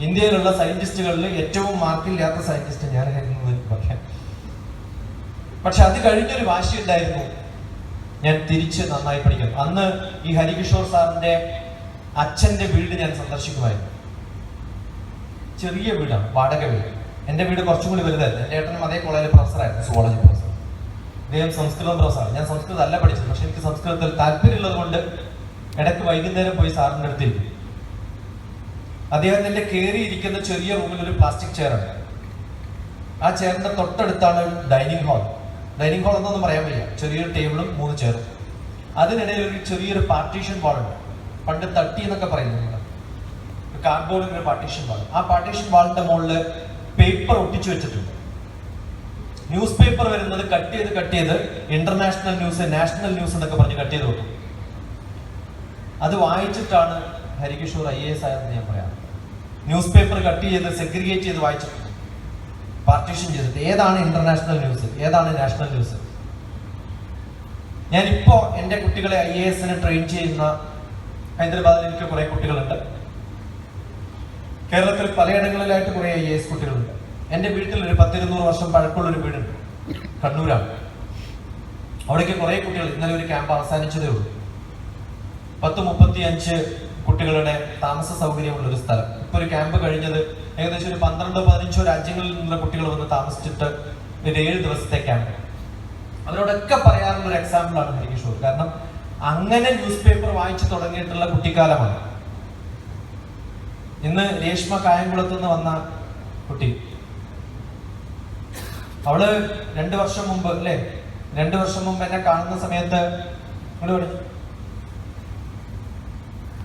ഇന്ത്യയിലുള്ള സയന്റിസ്റ്റുകളിൽ ഏറ്റവും മാർക്കില്ലാത്ത സയന്റിസ്റ്റ് ഞാനായിരുന്നു. പക്ഷെ അത് കഴിഞ്ഞൊരു വാശി ഉണ്ടായിരുന്നു, ഞാൻ തിരിച്ച് നന്നായി പഠിക്കണം. അന്ന് ഈ ഹരികിഷോർ സാറിന്റെ അച്ഛന്റെ വീട് ഞാൻ സന്ദർശിക്കുമായിരുന്നു. ചെറിയ വീടാണ്, വാടക വീട്. എന്റെ വീട് കുറച്ചും കൂടി വലുതായിരുന്നു. എന്റെ ഏട്ടനും അതേ കോളേജിൽ പ്രൊഫസറായിരുന്നു, സുവോളജി പ്രൊഫസർ. അദ്ദേഹം സംസ്കൃതം പ്രൊഫസറാണ്. ഞാൻ സംസ്കൃതം അല്ല പഠിച്ചത്, പക്ഷെ എനിക്ക് സംസ്കൃതത്തിൽ താല്പര്യമുള്ളത് കൊണ്ട് ഇടയ്ക്ക് വൈകുന്നേരം പോയി സാറിന്റെ അടുത്തിരിക്കും. അദ്ദേഹത്തിന്റെ കയറിയിരിക്കുന്ന ചെറിയ റൂമിൽ ഒരു പ്ലാസ്റ്റിക് ചെയറുണ്ട്. ആ ചെയറിന്റെ തൊട്ടടുത്താണ് ഡൈനിങ് ഹാൾ. ഡൈനിങ് ഹാൾ എന്നൊന്നും പറയാൻ വയ്യ, ചെറിയൊരു ടേബിളും 3 ചെയറും. അതിനിടയിൽ ഒരു ചെറിയൊരു പാർട്ടീഷൻ വാളുണ്ട്. പണ്ട് തട്ടി എന്നൊക്കെ പറയുന്നത്, കാർഡ്ബോർഡിന്റെ പാർട്ടീഷൻ വാൾ. ആ പാർട്ടീഷൻ വാളിന്റെ മുകളിൽ പേപ്പർ ഒട്ടിച്ചു വെച്ചിട്ടുണ്ട്. ന്യൂസ് പേപ്പർ വരുന്നത് കട്ട് ചെയ്ത് ഇന്റർനാഷണൽ ന്യൂസ്, നാഷണൽ ന്യൂസ് എന്നൊക്കെ പറഞ്ഞ് കട്ട് ചെയ്ത് കൊടുക്കും. അത് വായിച്ചിട്ടാണ് ഹരികിഷോർ IAS ആയതെന്ന് ഞാൻ പറയാം. ന്യൂസ് പേപ്പർ കട്ട് ചെയ്ത് സെഗ്രിഗേറ്റ് ചെയ്ത് വായിച്ചിട്ടുണ്ട്, പാർട്ടീഷൻ ചെയ്തിട്ട് ഏതാണ് ഇന്റർനാഷണൽ ന്യൂസ്, ഏതാണ് നാഷണൽ ന്യൂസ്. ഞാനിപ്പോ എന്റെ കുട്ടികളെ IASന് ട്രെയിൻ ചെയ്യുന്ന ഹൈദരാബാദിൽ എനിക്ക് കുറെ കുട്ടികളുണ്ട്. കേരളത്തിൽ പലയിടങ്ങളിലായിട്ട് കുറെ IAS കുട്ടികളുണ്ട്. എന്റെ വീട്ടിൽ ഒരു 10-200 വർഷം പഴക്കമുള്ളൊരു വീടുണ്ട്, കണ്ണൂരാണ്. അവിടേക്ക് കുറെ കുട്ടികൾ, ഇന്നലെ ഒരു ക്യാമ്പ് അവസാനിച്ചതേ ഉള്ളൂ. 10-35 കുട്ടികളുടെ താമസ സൗകര്യമുള്ള ഒരു സ്ഥലം. ഇപ്പൊ ഒരു ക്യാമ്പ് കഴിഞ്ഞത് ഏകദേശം ഒരു 12-15 രാജ്യങ്ങളിൽ നിന്നുള്ള കുട്ടികൾ വന്ന് താമസിച്ചിട്ട് ഒരു 7 ദിവസത്തെ ക്യാമ്പ്. അവരോടൊക്കെ പറയാറുള്ള ഒരു എക്സാമ്പിൾ ആണ് ഹരികിഷോർ. കാരണം അങ്ങനെ ന്യൂസ് പേപ്പർ വായിച്ചു തുടങ്ങിയിട്ടുള്ള കുട്ടിക്കാലമാണ്. ഇന്ന് രേഷ്മ കായംകുളത്ത് നിന്ന് വന്ന കുട്ടി, അവള് 2 വർഷം മുമ്പ് അല്ലെ 2 വർഷം മുമ്പ് എന്നെ കാണുന്ന സമയത്ത്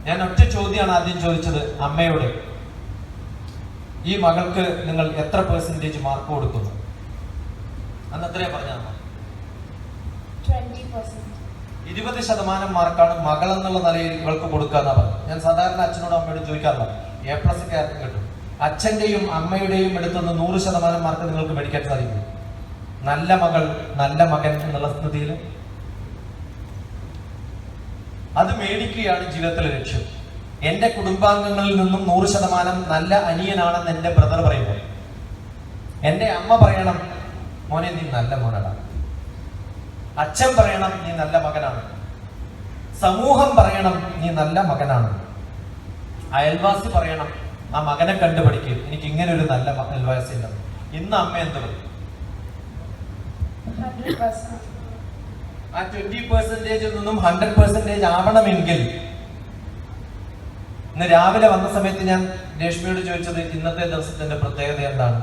ഞാൻ ഒറ്റ ചോദ്യമാണ് ആദ്യം ചോദിച്ചത് അമ്മയോട്, ഈ മകൾക്ക് നിങ്ങൾ എത്ര % മാർക്ക് കൊടുക്കുന്നു? അന്ന് എത്രയാ പറഞ്ഞ? 20% മാർക്കാണ് മകൾ എന്നുള്ള നിലയിൽ ഇവൾക്ക് കൊടുക്കാന്നാ പറഞ്ഞത്. ഞാൻ സാധാരണ അച്ഛനോടും അമ്മയോടും ചോദിക്കാറില്ല, A+ ഒക്കെ ആർക്കും കിട്ടും. അച്ഛന്റെയും അമ്മയുടെയും എടുത്തുനിന്ന് 100% മാർക്ക് നിങ്ങൾക്ക് മേടിക്കാൻ സാധിക്കും. നല്ല മകൾ, നല്ല മകൻ എന്നുള്ള സ്ഥിതിയിൽ അത് മേടിക്കുകയാണ് ജീവിതത്തിലെ ലക്ഷ്യം. എന്റെ കുടുംബാംഗങ്ങളിൽ നിന്നും 100% നല്ല അനിയനാണെന്ന് എന്റെ ബ്രദർ പറയുമ്പോൾ എന്റെ അമ്മ പറയണം, മോനെ നീ നല്ല മോനാണ്. അച്ഛൻ പറയണം നീ നല്ല മകനാണ്. സമൂഹം പറയണം നീ നല്ല മകനാണ്. അയൽവാസി പറയണം ആ മകനെ കണ്ടുപഠിക്കും, എനിക്ക് ഇങ്ങനെ ഒരു നല്ല അയൽവാസി ഉണ്ട്. ഇന്ന് അമ്മ എന്ത് പറയും? ആ 20% നിന്നും 100% ആവണമെങ്കിൽ ഇന്ന് രാവിലെ വന്ന സമയത്ത് ഞാൻ രേഷ്മയോട് ചോദിച്ചത്, ഇന്നത്തെ ദിവസത്തിന്റെ പ്രത്യേകത എന്താണ്?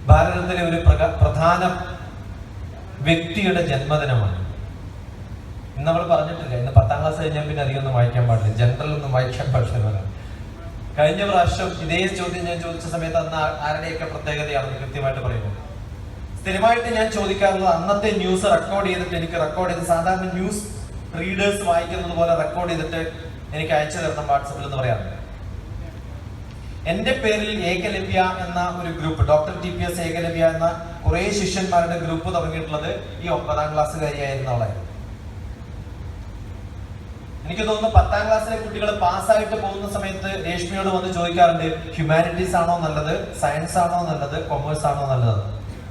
ഭാരതത്തിലെ ഒരു പ്രധാന വ്യക്തിയുടെ ജന്മദിനമാണ്. ഇന്ന് നമ്മൾ പറഞ്ഞിട്ടില്ല, ഇന്ന് 10ാം ക്ലാസ് കഴിഞ്ഞാൽ പിന്നെ അധികം ഒന്നും വായിക്കാൻ പാടില്ല, ജനറൽ ഒന്നും വായിക്കാൻ പാടില്ല. കഴിഞ്ഞ പ്രാവശ്യം ഇതേ ചോദ്യം ഞാൻ ചോദിച്ച സമയത്ത് അന്ന് ആരുടെയൊക്കെ പ്രത്യേകതയാണെന്ന് കൃത്യമായിട്ട് പറയുന്നത്. സ്ഥിരമായിട്ട് ഞാൻ ചോദിക്കാറുള്ളത് അന്നത്തെ ന്യൂസ് റെക്കോർഡ് ചെയ്തിട്ട് എനിക്ക് റെക്കോർഡ് ചെയ്ത് സാധാരണ ന്യൂസ് റീഡേഴ്സ് വായിക്കുന്നത് പോലെ റെക്കോർഡ് ചെയ്തിട്ട് എനിക്ക് അയച്ചു തരണം വാട്സപ്പിൽ എന്ന് പറയാറുണ്ട്. എന്റെ പേരിൽ ഏകലവ്യ എന്ന ഒരു ഗ്രൂപ്പ്, ഡോക്ടർ TPS ഏകലവ്യ എന്ന കുറെ ശിഷ്യന്മാരുടെ ഗ്രൂപ്പ് തുടങ്ങിയിട്ടുള്ളത് ഈ 9ാം ക്ലാസ്സുകാരിയായിരുന്നവളായിരുന്നു. എനിക്ക് തോന്നുന്നു 10ാം ക്ലാസ്സിലെ കുട്ടികൾ പാസ്സായിട്ട് പോകുന്ന സമയത്ത് രേഷ്മയോട് വന്ന് ചോദിക്കാറുണ്ട്, ഹ്യൂമാനിറ്റീസ് ആണോ നല്ലത്, സയൻസ് ആണോ നല്ലത്, കൊമേഴ്സ് ആണോ നല്ലത്.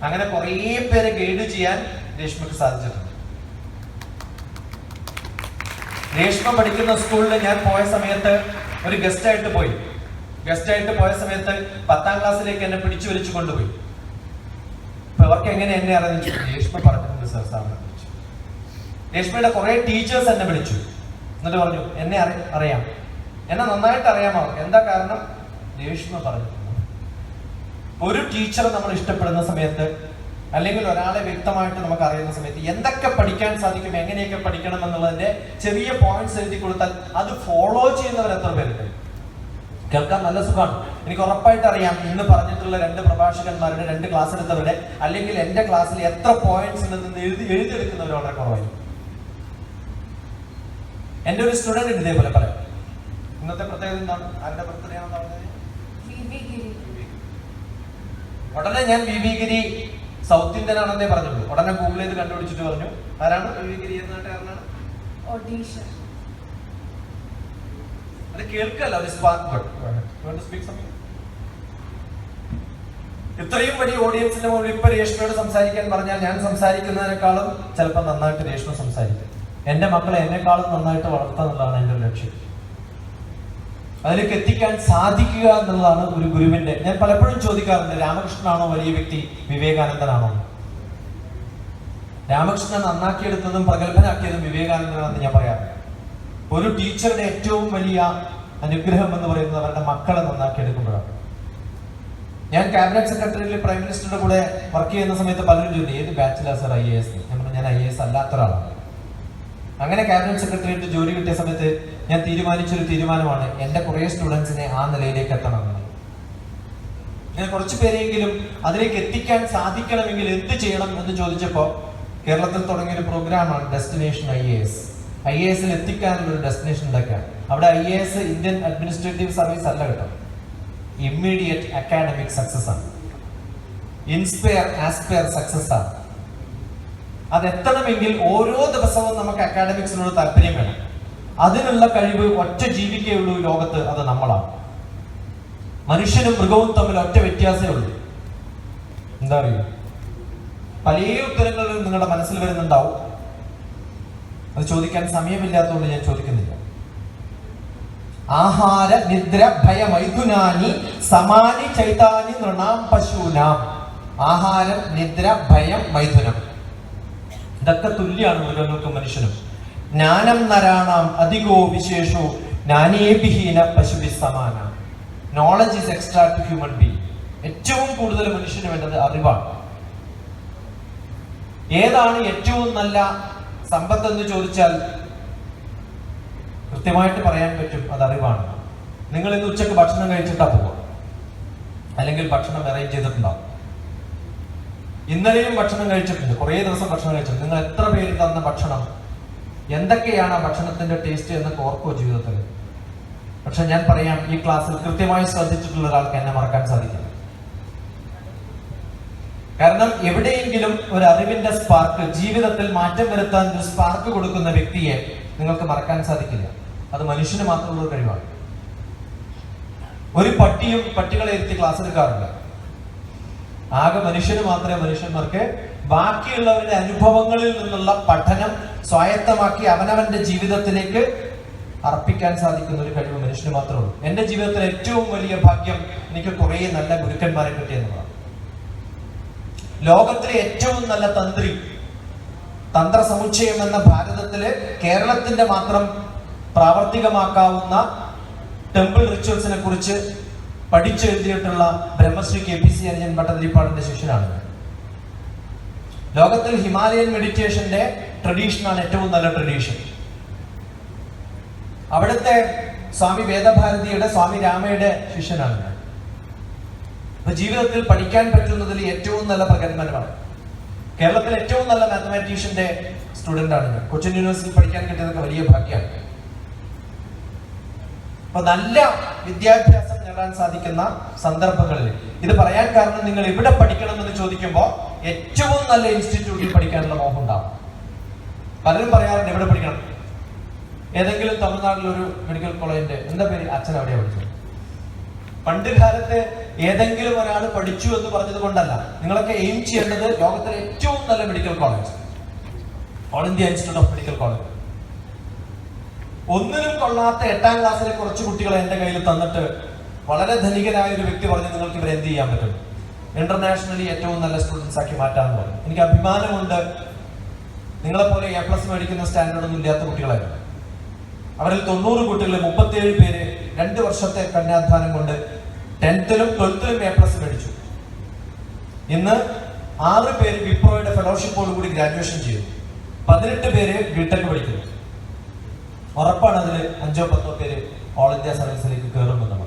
അങ്ങനെ കുറെ പേരെ ഗൈഡ് ചെയ്യാൻ രേഷ്മയ്ക്ക് സാധിച്ചിട്ടുണ്ട്. രേഷ്മ പഠിക്കുന്ന സ്കൂളിൽ ഞാൻ പോയ സമയത്ത് ഒരു ഗസ്റ്റായിട്ട് പോയ സമയത്ത് 10ാം ക്ലാസ്സിലേക്ക് എന്നെ പിടിച്ചു വലിച്ചു കൊണ്ടുപോയി. അപ്പൊ അവർക്ക് എങ്ങനെ എന്നെ അറിയിച്ചു? രേഷ്മ പറഞ്ഞിട്ടുണ്ട് സർ, സാറിനെ വിളിച്ചു. രേഷ്മയുടെ കുറെ ടീച്ചേഴ്സ് എന്നെ വിളിച്ചു, എന്നിട്ട് പറഞ്ഞു എന്നെ അറിയാം, എന്നെ നന്നായിട്ട് അറിയാം അവർക്ക്. എന്താ കാരണം? രേഷ്മ പറഞ്ഞിട്ടുണ്ട്. ഒരു ടീച്ചറെ നമ്മൾ ഇഷ്ടപ്പെടുന്ന സമയത്ത്, അല്ലെങ്കിൽ ഒരാളെ വ്യക്തമായിട്ട് നമുക്ക് അറിയുന്ന സമയത്ത് എന്തൊക്കെ പഠിക്കാൻ സാധിക്കും, എങ്ങനെയൊക്കെ പഠിക്കണം എന്നുള്ളതിന്റെ ചെറിയ പോയിന്റ്സ് എഴുതി കൊടുത്താൽ അത് ഫോളോ ചെയ്യുന്നവർ എത്ര പേരുണ്ട്? കേൾക്കാൻ നല്ല സുഖമാണ്. എനിക്ക് ഉറപ്പായിട്ട് അറിയാം ഇന്ന് പറഞ്ഞിട്ടുള്ള 2 പ്രഭാഷകന്മാരുടെ 2 ക്ലാസ് എടുത്തവരുടെ, അല്ലെങ്കിൽ എന്റെ ക്ലാസ്സിൽ എത്ര പോയിന്റ്സ് ഉണ്ടെന്ന് എഴുതിയെടുക്കുന്നവർ വളരെ കുറവായിരിക്കും. എന്റെ ഒരു സ്റ്റുഡന്റ് ഉണ്ട് ഇതേപോലെ പറയാം. ഇന്നത്തെ പ്രത്യേകത എന്താണ്? ആരുടെ ബർത്ത്ഡേ ആണെന്ന് പറഞ്ഞത്? ഉടനെ ഞാൻ VV ഗിരി സൗത്ത് ഇന്ത്യൻ ആണെന്നേ പറഞ്ഞുള്ളൂ. ഉടനെ ഗൂഗിൾ ചെയ്ത് കണ്ടുപിടിച്ചിട്ട് പറഞ്ഞു ആരാണ് VV ഗിരി എന്ന നാട്ടുകാരനാണ്. അത് കേൾക്കല്ല, ഒരു സ്പാർക്ക്. ഇത്രയും വലിയ ഓഡിയൻസിന്റെ മുകളിൽ ഇപ്പൊ രേഷ്മയോട് സംസാരിക്കാൻ പറഞ്ഞാൽ ഞാൻ സംസാരിക്കുന്നതിനേക്കാളും ചിലപ്പോൾ നന്നായിട്ട് രേഷ്മ സംസാരിക്കും. എന്റെ മക്കളെ എന്നെക്കാളും നന്നായിട്ട് വളർത്തുക എന്നുള്ളതാണ് എന്റെ ഒരു ലക്ഷ്യം. അതിലേക്ക് എത്തിക്കാൻ സാധിക്കുക എന്നുള്ളതാണ് ഒരു ഗുരുവിന്റെ. ഞാൻ പലപ്പോഴും ചോദിക്കാറുണ്ട്, രാമകൃഷ്ണനാണോ വലിയ വ്യക്തി, വിവേകാനന്ദനാണോ? രാമകൃഷ്ണൻ നന്നാക്കിയെടുത്തതും പ്രഗത്ഭനാക്കിയതും വിവേകാനന്ദനാണെന്ന് ഞാൻ പറയാറുണ്ട്. ഒരു ടീച്ചറുടെ ഏറ്റവും വലിയ അനുഗ്രഹം എന്ന് പറയുന്നത് അവരുടെ മക്കളെ നന്നാക്കിയെടുക്കുമ്പോഴാണ്. ഞാൻ ക്യാബിനറ്റ് സെക്രട്ടറിയിൽ പ്രൈം മിനിസ്റ്ററുടെ കൂടെ വർക്ക് ചെയ്യുന്ന സമയത്ത് പലരും ചോദിച്ചു ഏത് ബാച്ചിലാ സർ IAS? ഞാൻ IAS അല്ലാത്ത ഒരാളാണ്. അങ്ങനെ ക്യാബിനറ്റ് സെക്രട്ടറിയായിട്ട് ജോലി കിട്ടിയ സമയത്ത് ഞാൻ തീരുമാനിച്ചൊരു തീരുമാനമാണ്, എന്റെ കുറെ സ്റ്റുഡൻസിനെ ആ നിലയിലേക്ക് എത്തണം. ഞാൻ കുറച്ചു പേരെങ്കിലും അതിലേക്ക് എത്തിക്കാൻ സാധിക്കണമെങ്കിൽ എന്ത് ചെയ്യണം എന്ന് ചോദിച്ചപ്പോ കേരളത്തിൽ തുടങ്ങിയൊരു പ്രോഗ്രാമാണ് ഡെസ്റ്റിനേഷൻ IAS. IASൽ എത്തിക്കാനുള്ള ഒരു ഡെസ്റ്റിനേഷൻ ഉണ്ടാക്കിയാണ്. അവിടെ IAS ഇന്ത്യൻ അഡ്മിനിസ്ട്രേറ്റീവ് സർവീസ് അല്ല കേട്ടോ, ഇമ്മീഡിയറ്റ് അക്കാഡമിക് സക്സസ് ആണ്, ഇൻസ്പയർ ആസ്പയർ സക്സസ് ആണ്. അതെത്തണമെങ്കിൽ ഓരോ ദിവസവും നമുക്ക് അക്കാഡമിക്സിനോട് താല്പര്യം വേണം. അതിനുള്ള കഴിവ് ഒറ്റ ജീവിക്കേ ഉള്ളൂ ഈ ലോകത്ത്, അത് നമ്മളാണ്. മനുഷ്യനും മൃഗവും തമ്മിൽ ഒറ്റ വ്യത്യാസമേ ഉള്ളൂ. എന്താ അറിയൂ? പല ഉത്തരങ്ങളും നിങ്ങളുടെ മനസ്സിൽ വരുന്നുണ്ടാവും. അത് ചോദിക്കാൻ സമയമില്ലാത്തതുകൊണ്ട് ഞാൻ ചോദിക്കുന്നില്ല. ആഹാര നിദ്ര ഭയ മൈഥുനാനി സമാനി ചൈതാനി നൃണാം പശൂനാം. ആഹാരം, നിദ്ര, ഭയം, മൈഥുനം, ഇതൊക്കെ തുല്യാണ് മൃഗങ്ങൾക്കും മനുഷ്യനും. ജ്ഞാനം നരാണാം അധികോ വിശേഷോ ജ്ഞാനേഭിഹീന പശുഭി സമാന. Knowledge is extra to human being. ഏറ്റവും കൂടുതൽ മനുഷ്യന് വേണ്ടത് അറിവാണ്. ഏതാണ് ഏറ്റവും നല്ല സമ്പത്ത് എന്ന് ചോദിച്ചാൽ കൃത്യമായിട്ട് പറയാൻ പറ്റും, അത് അറിവാണ്. നിങ്ങൾ ഇന്ന് ഉച്ചക്ക് ഭക്ഷണം കഴിച്ചിട്ടാ പോവുക, അല്ലെങ്കിൽ ഭക്ഷണം അറേഞ്ച് ചെയ്തിട്ടുണ്ടാവും. ഇന്നലെയും ഭക്ഷണം കഴിച്ചിട്ടുണ്ട്, കുറേ ദിവസം ഭക്ഷണം കഴിച്ചിട്ടുണ്ട്. നിങ്ങൾ എത്ര പേര് തന്ന ഭക്ഷണം, എന്തൊക്കെയാണ് ആ ഭക്ഷണത്തിന്റെ ടേസ്റ്റ് എന്നൊക്കെ ഓർക്കോ ജീവിതത്തിൽ? പക്ഷെ ഞാൻ പറയാം, ഈ ക്ലാസ്സിൽ കൃത്യമായി ശ്രദ്ധിച്ചിട്ടുള്ള ഒരാൾക്ക് എന്നെ മറക്കാൻ സാധിക്കില്ല. കാരണം എവിടെയെങ്കിലും ഒരു അറിവിന്റെ സ്പാർക്ക്, ജീവിതത്തിൽ മാറ്റം വരുത്താൻ ഒരു സ്പാർക്ക് കൊടുക്കുന്ന വ്യക്തിയെ നിങ്ങൾക്ക് മറക്കാൻ സാധിക്കില്ല. അത് മനുഷ്യന് മാത്രമുള്ള ഒരു കഴിവാണ്. ഒരു പട്ടിയും പട്ടികളെ ഇരുത്തി ക്ലാസ് എടുക്കാറില്ല. ആകെ മനുഷ്യന് മാത്രമേ മനുഷ്യന്മാർക്ക് ബാക്കിയുള്ളവരുടെ അനുഭവങ്ങളിൽ നിന്നുള്ള പഠനം സ്വായത്തമാക്കി അവനവന്റെ ജീവിതത്തിലേക്ക് അർപ്പിക്കാൻ സാധിക്കുന്ന ഒരു കഴിവ് മനുഷ്യന് മാത്രമേ ഉള്ളൂ. എന്റെ ജീവിതത്തിലെ ഏറ്റവും വലിയ ഭാഗ്യം എനിക്ക് കുറെ നല്ല ഗുരുക്കന്മാരെ കിട്ടിയെന്നുള്ളതാണ്. ലോകത്തിലെ ഏറ്റവും നല്ല തന്ത്ര സമുച്ചയം എന്ന ഭാരതത്തില് കേരളത്തിന്റെ മാത്രം പ്രാവർത്തികമാക്കാവുന്ന ടെമ്പിൾ റിച്വൽസിനെ കുറിച്ച് പഠിച്ചെഴുതിയിട്ടുള്ള ബ്രഹ്മശ്രീ KPC അനുജൻ ഭട്ടതിരിപ്പാടിന്റെ ശിഷ്യനാണ്. ലോകത്തിൽ ഹിമാലയൻ മെഡിറ്റേഷന്റെ ട്രഡീഷനാണ് ഏറ്റവും നല്ല ട്രഡീഷൻ. അവിടുത്തെ സ്വാമി വേദഭാരതിയുടെ, സ്വാമി രാമയുടെ ശിഷ്യനാണ് ഞാൻ. അപ്പൊ ജീവിതത്തിൽ പഠിക്കാൻ പറ്റുന്നതിൽ ഏറ്റവും നല്ല പ്രകടനമാണ്. കേരളത്തിലെ ഏറ്റവും നല്ല മാത്തമാറ്റീഷ്യന്റെ സ്റ്റുഡന്റ് ആണ് ഞാൻ. കൊച്ചിൻ യൂണിവേഴ്സിറ്റി പഠിക്കാൻ കിട്ടിയതൊക്കെ വലിയ ഭാഗ്യമാണ്. അപ്പൊ നല്ല വിദ്യാഭ്യാസം നേടാൻ സാധിക്കുന്ന സന്ദർഭങ്ങളിൽ ഇത് പറയാൻ കാരണം, നിങ്ങൾ ഇവിടെ പഠിക്കണമെന്ന് ചോദിക്കുമ്പോൾ ഏറ്റവും നല്ല ഇൻസ്റ്റിറ്റ്യൂട്ടിൽ പഠിക്കാനുള്ള മോഹം ഉണ്ടാവും. പലരും പറയാറുണ്ട് എവിടെ പഠിക്കണം, ഏതെങ്കിലും തമിഴ്നാട്ടിലൊരു മെഡിക്കൽ കോളേജിന്റെ എന്താ പേര്, അച്ഛൻ എവിടെയാണ് പഠിച്ചത്. പണ്ട് കാലത്ത് ഏതെങ്കിലും ഒരാൾ പഠിച്ചു എന്ന് പറഞ്ഞത് കൊണ്ടല്ല, നിങ്ങളൊക്കെ എയിം ചെയ്യേണ്ടത് ലോകത്തിലെ ഏറ്റവും നല്ല medical college, all India institute of medical college. ഒന്നിനും കൊള്ളാത്ത 8ാം ക്ലാസ്സിലെ കുറച്ച് കുട്ടികളെ എന്റെ കയ്യിൽ തന്നിട്ട് വളരെ ധനികനായ ഒരു വ്യക്തി പറഞ്ഞു, നിങ്ങൾക്ക് ഇവരെ എന്ത് ചെയ്യാൻ പറ്റും, ഇന്റർനാഷണലി ഏറ്റവും നല്ല സ്റ്റുഡൻസ് ആക്കി മാറ്റാന്ന് പറഞ്ഞു. എനിക്ക് അഭിമാനമുണ്ട്, നിങ്ങളെപ്പോലെ A+ മേടിക്കുന്ന സ്റ്റാൻഡേർഡ് ഒന്നും ഇല്ലാത്ത കുട്ടികളായിരുന്നു. അവരിൽ 90 കുട്ടികളിൽ 37 പേര് 2 വർഷത്തെ കഠിനാധ്വാനം കൊണ്ട് 10th-ലും 12th-ലും A+ മേടിച്ചു. ഇന്ന് 6 പേര് വിപ്രോയുടെ ഫെലോഷിപ്പോട് കൂടി ഗ്രാജുവേഷൻ ചെയ്തു. 18 പേര് ബിടെക് പഠിക്കുന്നു. ഉറപ്പാണ് അതിൽ 5-10 പേര് ഓൾ ഇന്ത്യ സർവീസിലേക്ക് കയറുമെന്നാണ്.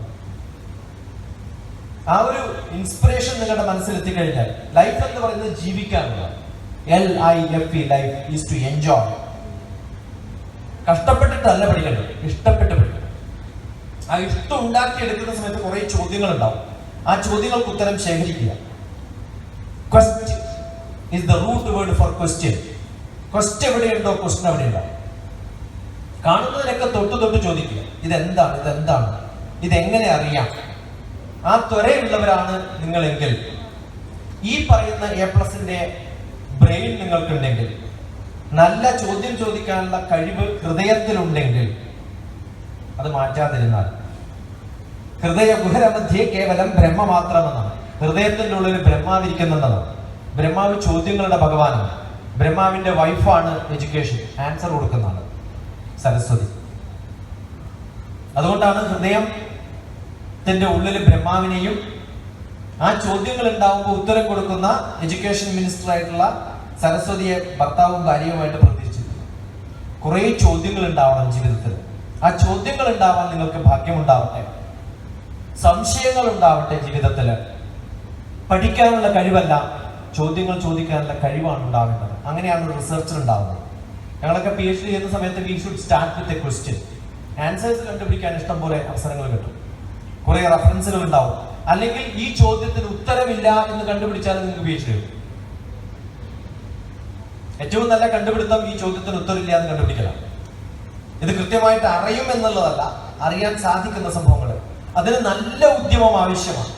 ആ ഒരു ഇൻസ്പിറേഷൻ നിങ്ങളുടെ മനസ്സിൽ എത്തിക്കഴിഞ്ഞാൽ, ലൈഫ് എന്ന് പറയുന്നത് ജീവിക്കാനുള്ള, LIFE, life is to enjoy. കഷ്ടപ്പെട്ടിട്ടല്ല പഠിക്കേണ്ടത്, ഇഷ്ടപ്പെട്ട് പഠിക്കണം. ആ ഇഷ്ടം ഉണ്ടാക്കിയെടുക്കുന്ന സമയത്ത് കുറെ ചോദ്യങ്ങൾ ഉണ്ടാവും. ആ ചോദ്യങ്ങൾക്ക് ഉത്തരം ശേഖരിക്കുക. Question is the root word for question. Question എവിടെയുണ്ടോ ക്വസ്റ്റ്യൻ അവിടെ ഉണ്ടാവും. കാണുന്നതിനൊക്കെ തൊട്ട് ചോദിക്കുക, ഇതെന്താണ്, ഇതെങ്ങനെ അറിയാം. ആ ത്വരയുള്ളവരാണ് നിങ്ങളെങ്കിൽ, ഈ പറയുന്ന A+ന്റെ ബ്രെയിൻ നിങ്ങൾക്കുണ്ടെങ്കിൽ, നല്ല ചോദ്യം ചോദിക്കാനുള്ള കഴിവ് ഹൃദയത്തിലുണ്ടെങ്കിൽ, അത് മാറ്റാതിരുന്നാൽ, ഹൃദയ ഗുഹരമധ്യേ കേവലം ബ്രഹ്മ മാത്രമെന്നാണ്. ഹൃദയത്തിന്റെ ഉള്ളിൽ ബ്രഹ്മാവിരിക്കുന്നതാണ്. ബ്രഹ്മാവ് ചോദ്യങ്ങളുടെ ഭഗവാനാണ്. ബ്രഹ്മാവിന്റെ വൈഫാണ് എഡ്യൂക്കേഷൻ, ആൻസർ കൊടുക്കുന്നതാണ് സരസ്വതി. അതുകൊണ്ടാണ് ഹൃദയത്തിന്റെ ഉള്ളിൽ ബ്രഹ്മാവിനെയും, ആ ചോദ്യങ്ങൾ ഉണ്ടാവുമ്പോൾ ഉത്തരം കൊടുക്കുന്ന എഡ്യൂക്കേഷൻ മിനിസ്റ്റർ ആയിട്ടുള്ള സരസ്വതിയെ ഭർത്താവും ഭാര്യയുമായിട്ട് പ്രതിഷ്ഠിച്ചിട്ടുണ്ട്. കുറെ ചോദ്യങ്ങൾ ഉണ്ടാവണം ജീവിതത്തിൽ. ആ ചോദ്യങ്ങൾ ഉണ്ടാവാൻ നിങ്ങൾക്ക് ഭാഗ്യമുണ്ടാവട്ടെ, സംശയങ്ങൾ ഉണ്ടാവട്ടെ ജീവിതത്തില്. പഠിക്കാനുള്ള കഴിവല്ല, ചോദ്യങ്ങൾ ചോദിക്കാനുള്ള കഴിവാണ് ഉണ്ടാവേണ്ടത്. അങ്ങനെയാണ് ഒരു റിസർച്ചിൽ ഉണ്ടാവുന്നത്. ഞങ്ങളൊക്കെ PhD ചെയ്യുന്ന സമയത്ത് we should start with a question. Answers കണ്ടുപിടിക്കാൻ ഇഷ്ടം പോലെ അവസരങ്ങൾ കിട്ടും, കുറെ റെഫറൻസുകൾ ഉണ്ടാവും. അല്ലെങ്കിൽ ഈ ചോദ്യത്തിന് ഉത്തരമില്ല എന്ന് കണ്ടുപിടിച്ചാൽ നിങ്ങൾക്ക് PhD കിട്ടും. ഏറ്റവും നല്ല കണ്ടുപിടുത്തം ഈ ചോദ്യത്തിന് ഉത്തരമില്ല എന്ന് കണ്ടുപിടിക്കണം. ഇത് കൃത്യമായിട്ട് അറിയും എന്നുള്ളതല്ല, അറിയാൻ സാധിക്കുന്ന സംഭവങ്ങൾ. അതിന് നല്ല ഉദ്യമം ആവശ്യമാണ്.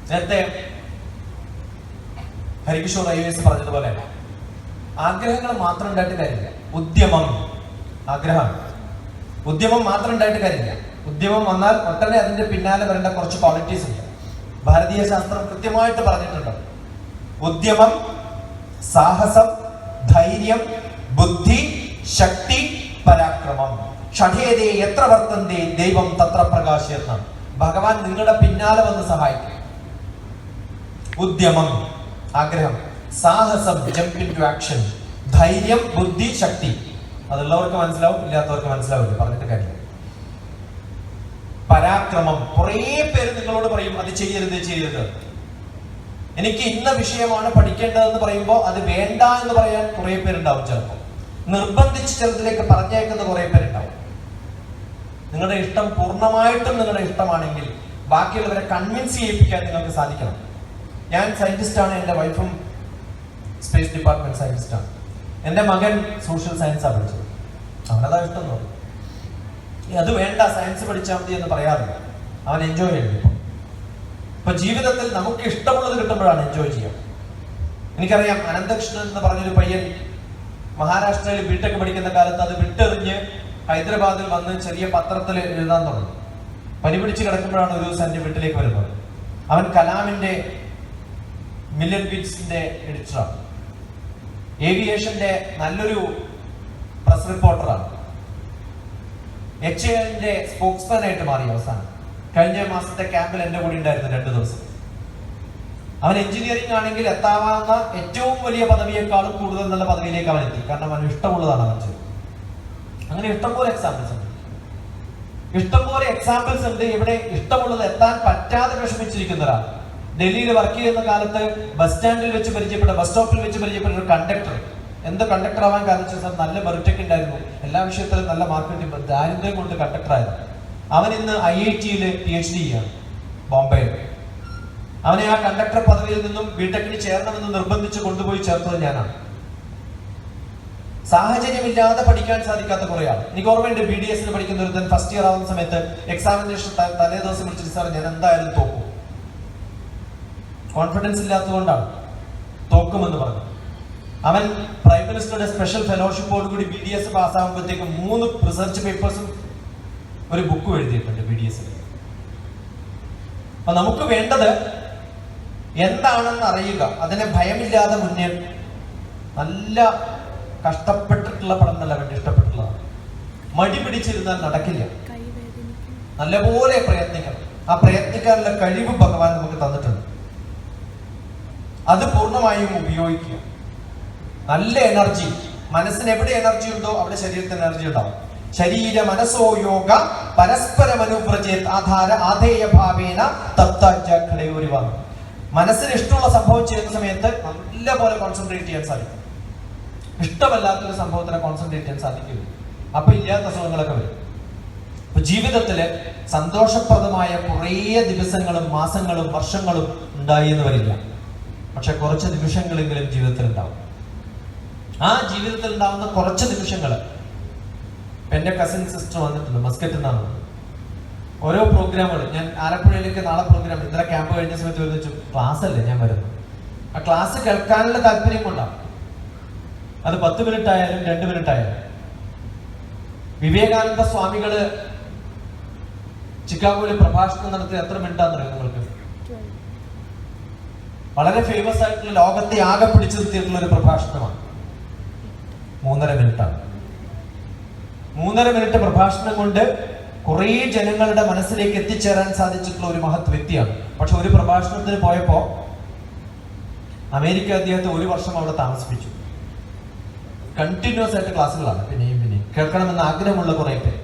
നേരത്തെ ഹരികിഷോർ IAS പറഞ്ഞതുപോലെ, ആഗ്രഹങ്ങൾ മാത്രം ഉണ്ടായിട്ട് കാര്യമില്ല, ഉദ്യമം. ഉദ്യമം മാത്രം ഉണ്ടായിട്ട് കാര്യമില്ല. ഉദ്യമം വന്നാൽ ഒട്ടനെ അതിന്റെ പിന്നാലെ വരേണ്ട കുറച്ച് ക്വാളിറ്റീസ് ഉണ്ട്. ഭാരതീയ ശാസ്ത്രം കൃത്യമായിട്ട് പറഞ്ഞിട്ടുണ്ട്. ഉദ്യമം, സാഹസം, ധൈര്യം, ബുദ്ധി, ശക്തി, പരാക്രമം. ഷഠേതേ എത്ര വർത്തന്തേ ദൈവം തത്ര പ്രകാശയെന്ന. ഭഗവാൻ നിങ്ങളുടെ പിന്നാലെ വന്ന് സഹായിക്കും. ഉദ്യമം, ആഗ്രഹം. സാഹസം, ജംപ് ഇൻ ടു ആക്ഷൻ. ധൈര്യം, ബുദ്ധി, ശക്തി. അതുള്ളവർക്ക് മനസ്സിലാവും, ഇല്ലാത്തവർക്ക് മനസ്സിലാവില്ല, പറഞ്ഞിട്ട് കാര്യം. പരാക്രമം. കുറേ പേര് നിങ്ങളോട് പറയും അത് ചെയ്യരുത്. എനിക്ക് ഇന്ന വിഷയമാണ് പഠിക്കേണ്ടതെന്ന് പറയുമ്പോൾ അത് വേണ്ട എന്ന് പറയാൻ കുറെ പേരുണ്ടാവും. ചിലപ്പോൾ നിർബന്ധിച്ച് ചിലതിലേക്ക് പറഞ്ഞേക്കുന്ന കുറെ പേരുണ്ടാവും. നിങ്ങളുടെ ഇഷ്ടം പൂർണ്ണമായിട്ടും നിങ്ങളുടെ ഇഷ്ടമാണെങ്കിൽ ബാക്കിയുള്ളവരെ കൺവിൻസ് ചെയ്യിപ്പിക്കാൻ നിങ്ങൾക്ക് സാധിക്കണം. ഞാൻ സയന്റിസ്റ്റാണ്, എൻ്റെ വൈഫും സ്പേസ് ഡിപ്പാർട്ട്മെന്റ് സയന്റിസ്റ്റാണ്. എൻ്റെ മകൻ സോഷ്യൽ സയൻസാണ് പഠിച്ചത്. അവനതാ ഇഷ്ടം എന്ന് പറയും. അത് വേണ്ട, സയൻസ് പഠിച്ചാൽ മതി എന്ന് പറയാറില്ല. അവൻ എൻജോയ് ചെയ്യും. ഇപ്പൊ ജീവിതത്തിൽ നമുക്ക് ഇഷ്ടമുള്ളത് കിട്ടുമ്പോഴാണ് എൻജോയ് ചെയ്യാം. എനിക്കറിയാം, അനന്തകൃഷ്ണൻ എന്ന് പറഞ്ഞൊരു പയ്യൻ മഹാരാഷ്ട്രയിൽ ബിടെക് പഠിക്കുന്ന കാലത്ത് അത് വിട്ടെറിഞ്ഞ് ഹൈദരാബാദിൽ വന്ന് ചെറിയ പത്രത്തിൽ എഴുതാൻ തുടങ്ങി. പനി പിടിച്ച് കിടക്കുമ്പോഴാണ് ഒരു ദിവസം എൻ്റെ വീട്ടിലേക്ക് വരുന്നത്. അവൻ കലാമിന്റെ മില്യൺ ബീറ്റ്സിന്റെ എഡിറ്ററാണ്. ഏവിയേഷന്റെ നല്ലൊരു പ്രസ് റിപ്പോർട്ടറാണ്. HALന്റെ സ്പോക്സ്മാൻ ആയിട്ട് മാറി അവസാനം. കഴിഞ്ഞ മാസത്തെ ക്യാമ്പിൽ എൻ്റെ കൂടെ ഉണ്ടായിരുന്നു 2 ദിവസം. അവൻ എഞ്ചിനീയറിംഗ് ആണെങ്കിൽ എത്താവുന്ന ഏറ്റവും വലിയ പദവിയേക്കാളും കൂടുതൽ നല്ല പദവിയിലേക്ക് അവൻ എത്തി. കാരണം അവന് ഇഷ്ടമുള്ളതാണ് അവൻ ചെയ്തത്. അങ്ങനെ ഇഷ്ടംപോലെ എക്സാമ്പിൾസ് ഉണ്ട്. ഇഷ്ടംപോലെ എക്സാമ്പിൾസ് ഉണ്ട്. ഇവിടെ ഇഷ്ടമുള്ളത് എത്താൻ പറ്റാതെ വിഷമിച്ചിരിക്കുന്ന ഒരാൾ. ഡൽഹിയിൽ വർക്ക് ചെയ്യുന്ന കാലത്ത് ബസ് സ്റ്റാൻഡിൽ വെച്ച് പരിചയപ്പെട്ട, ബസ് സ്റ്റോപ്പിൽ വെച്ച് പരിചയപ്പെട്ട ഒരു കണ്ടക്ടർ. എന്ത് കണ്ടക്ടർ ആവാൻ കാരണം വെച്ചാൽ നല്ല മെറിറ്റൊക്കെ ഉണ്ടായിരുന്നു, എല്ലാ വിഷയത്തിലും നല്ല മാർക്ക് കിട്ടി, ദാരിദ്ര്യം കൊണ്ട് കണ്ടക്ടറായിരുന്നു. അവൻ ഇന്ന് IIT-യിൽ PhD ചെയ്യാണ് ബോംബെയിൽ. അവനെ ആ കണ്ടക്ടർ പദവിയിൽ നിന്നും ബിടെക്കിന് ചേരണമെന്ന് നിർബന്ധിച്ച് കൊണ്ടുപോയി ചേർത്തത് ഞാനാണ്. സാഹചര്യമില്ലാതെ പഠിക്കാൻ സാധിക്കാത്ത കുറെ ആൾ. എനിക്ക് ഓർമ്മയുണ്ട്, BDS-ന് പഠിക്കുന്ന ഒരു ഫസ്റ്റ് ഇയർ ആവുന്ന സമയത്ത് എക്സാമിനേഷൻ തലേ ദിവസം വിളിച്ചിട്ട് സാർ ഞാൻ എന്തായാലും തോക്കും, കോൺഫിഡൻസ് ഇല്ലാത്തതുകൊണ്ടാണ് തോക്കുമെന്ന് പറഞ്ഞു. അവൻ പ്രൈം മിനിസ്റ്ററുടെ സ്പെഷ്യൽ ഫെലോഷിപ്പോട് കൂടി BDS പാസ്സാകുമ്പോഴത്തേക്ക് 3 റിസർച്ച് പേപ്പേഴ്സും ഒരു ബുക്കും എഴുതിയിട്ടുണ്ട് BDS-ൽ. അപ്പൊ നമുക്ക് വേണ്ടത് എന്താണെന്ന് അറിയുക, അതിനെ ഭയമില്ലാതെ മുന്നേ നല്ല കഷ്ടപ്പെട്ടിട്ടുള്ള പഠനമല്ല വേണ്ടി ഇഷ്ടപ്പെട്ടുള്ളതാണ്. മടി പിടിച്ചിരുന്നാൽ നടക്കില്ല. നല്ലപോലെ പ്രയത്നിക്കണം. ആ പ്രയത്നിക്കാനുള്ള കഴിവ് ഭഗവാൻ നമുക്ക് തന്നിട്ടുണ്ട്. അത് പൂർണ്ണമായും ഉപയോഗിക്കുക. നല്ല എനർജി, മനസ്സിന് എവിടെ എനർജി ഉണ്ടോ അവിടെ ശരീരത്തിന് എനർജി ഉണ്ടാവും. ശരീര മനസ്സോ യോഗ പരസ്പരം അനുവ്രജേത് ആധാര ആധേയ ഭാവേന തപ്താജ. മനസ്സിന് ഇഷ്ടമുള്ള സംഭവം ചെയ്യുന്ന സമയത്ത് നല്ല പോലെ കോൺസെൻട്രേറ്റ് ചെയ്യാൻ സാധിക്കും. ഇഷ്ടമല്ലാത്തൊരു സംഭവത്തിനെ കോൺസെൻട്രേറ്റ് ചെയ്യാൻ സാധിക്കില്ല. അപ്പൊ ഇല്ലാത്ത അസുഖങ്ങളൊക്കെ വരും. അപ്പൊ ജീവിതത്തില് സന്തോഷപ്രദമായ കുറേ ദിവസങ്ങളും മാസങ്ങളും വർഷങ്ങളും ഉണ്ടായി എന്ന് വരില്ല. പക്ഷെ കുറച്ച് നിമിഷങ്ങളെങ്കിലും ജീവിതത്തിൽ ഉണ്ടാവും. ആ ജീവിതത്തിൽ ഉണ്ടാവുന്ന കുറച്ച് നിമിഷങ്ങൾ. എന്റെ കസിൻ സിസ്റ്റർ വന്നിട്ടുണ്ട്, മസ്കറ്റിൽ നിന്നാണ്. ഓരോ പ്രോഗ്രാമുകൾ, ഞാൻ ആലപ്പുഴയിലേക്ക് നാളെ പ്രോഗ്രാം, ഇന്നലെ ക്യാമ്പ് കഴിഞ്ഞ സമയത്ത് വരുന്ന ക്ലാസ് അല്ലേ ഞാൻ വരുന്നു. ആ ക്ലാസ് കേൾക്കാനുള്ള താല്പര്യം കൊണ്ടാണ്. അത് 10 മിനിറ്റ് ആയാലും 2 മിനിറ്റ് ആയാലും. വിവേകാനന്ദ സ്വാമികള് ചിക്കാഗോയിൽ പ്രഭാഷണം നടത്തി എത്ര മിനിറ്റാണെന്നറിയാം നിങ്ങൾക്ക്? വളരെ ഫേമസ് ആയിട്ടുള്ള, ലോകത്തെ ആകെ പിടിച്ചു നിർത്തിയിട്ടുള്ള ഒരു പ്രഭാഷണമാണ്. 3.5 മിനിറ്റാണ്. 3.5 മിനിറ്റ് പ്രഭാഷണം കൊണ്ട് കുറേ ജനങ്ങളുടെ മനസ്സിലേക്ക് എത്തിച്ചേരാൻ സാധിച്ചിട്ടുള്ള ഒരു മഹത് വ്യക്തിയാണ്. പക്ഷെ ഒരു പ്രഭാഷണത്തിന് പോയപ്പോ അമേരിക്ക അദ്ദേഹത്തെ 1 വർഷം അവിടെ താമസിപ്പിച്ചു. കണ്ടിന്യൂസ് ആയിട്ട് ക്ലാസ്സുകളാണ്, പിന്നെയും കേൾക്കണമെന്ന് ആഗ്രഹമുള്ള കുറെ പേര്.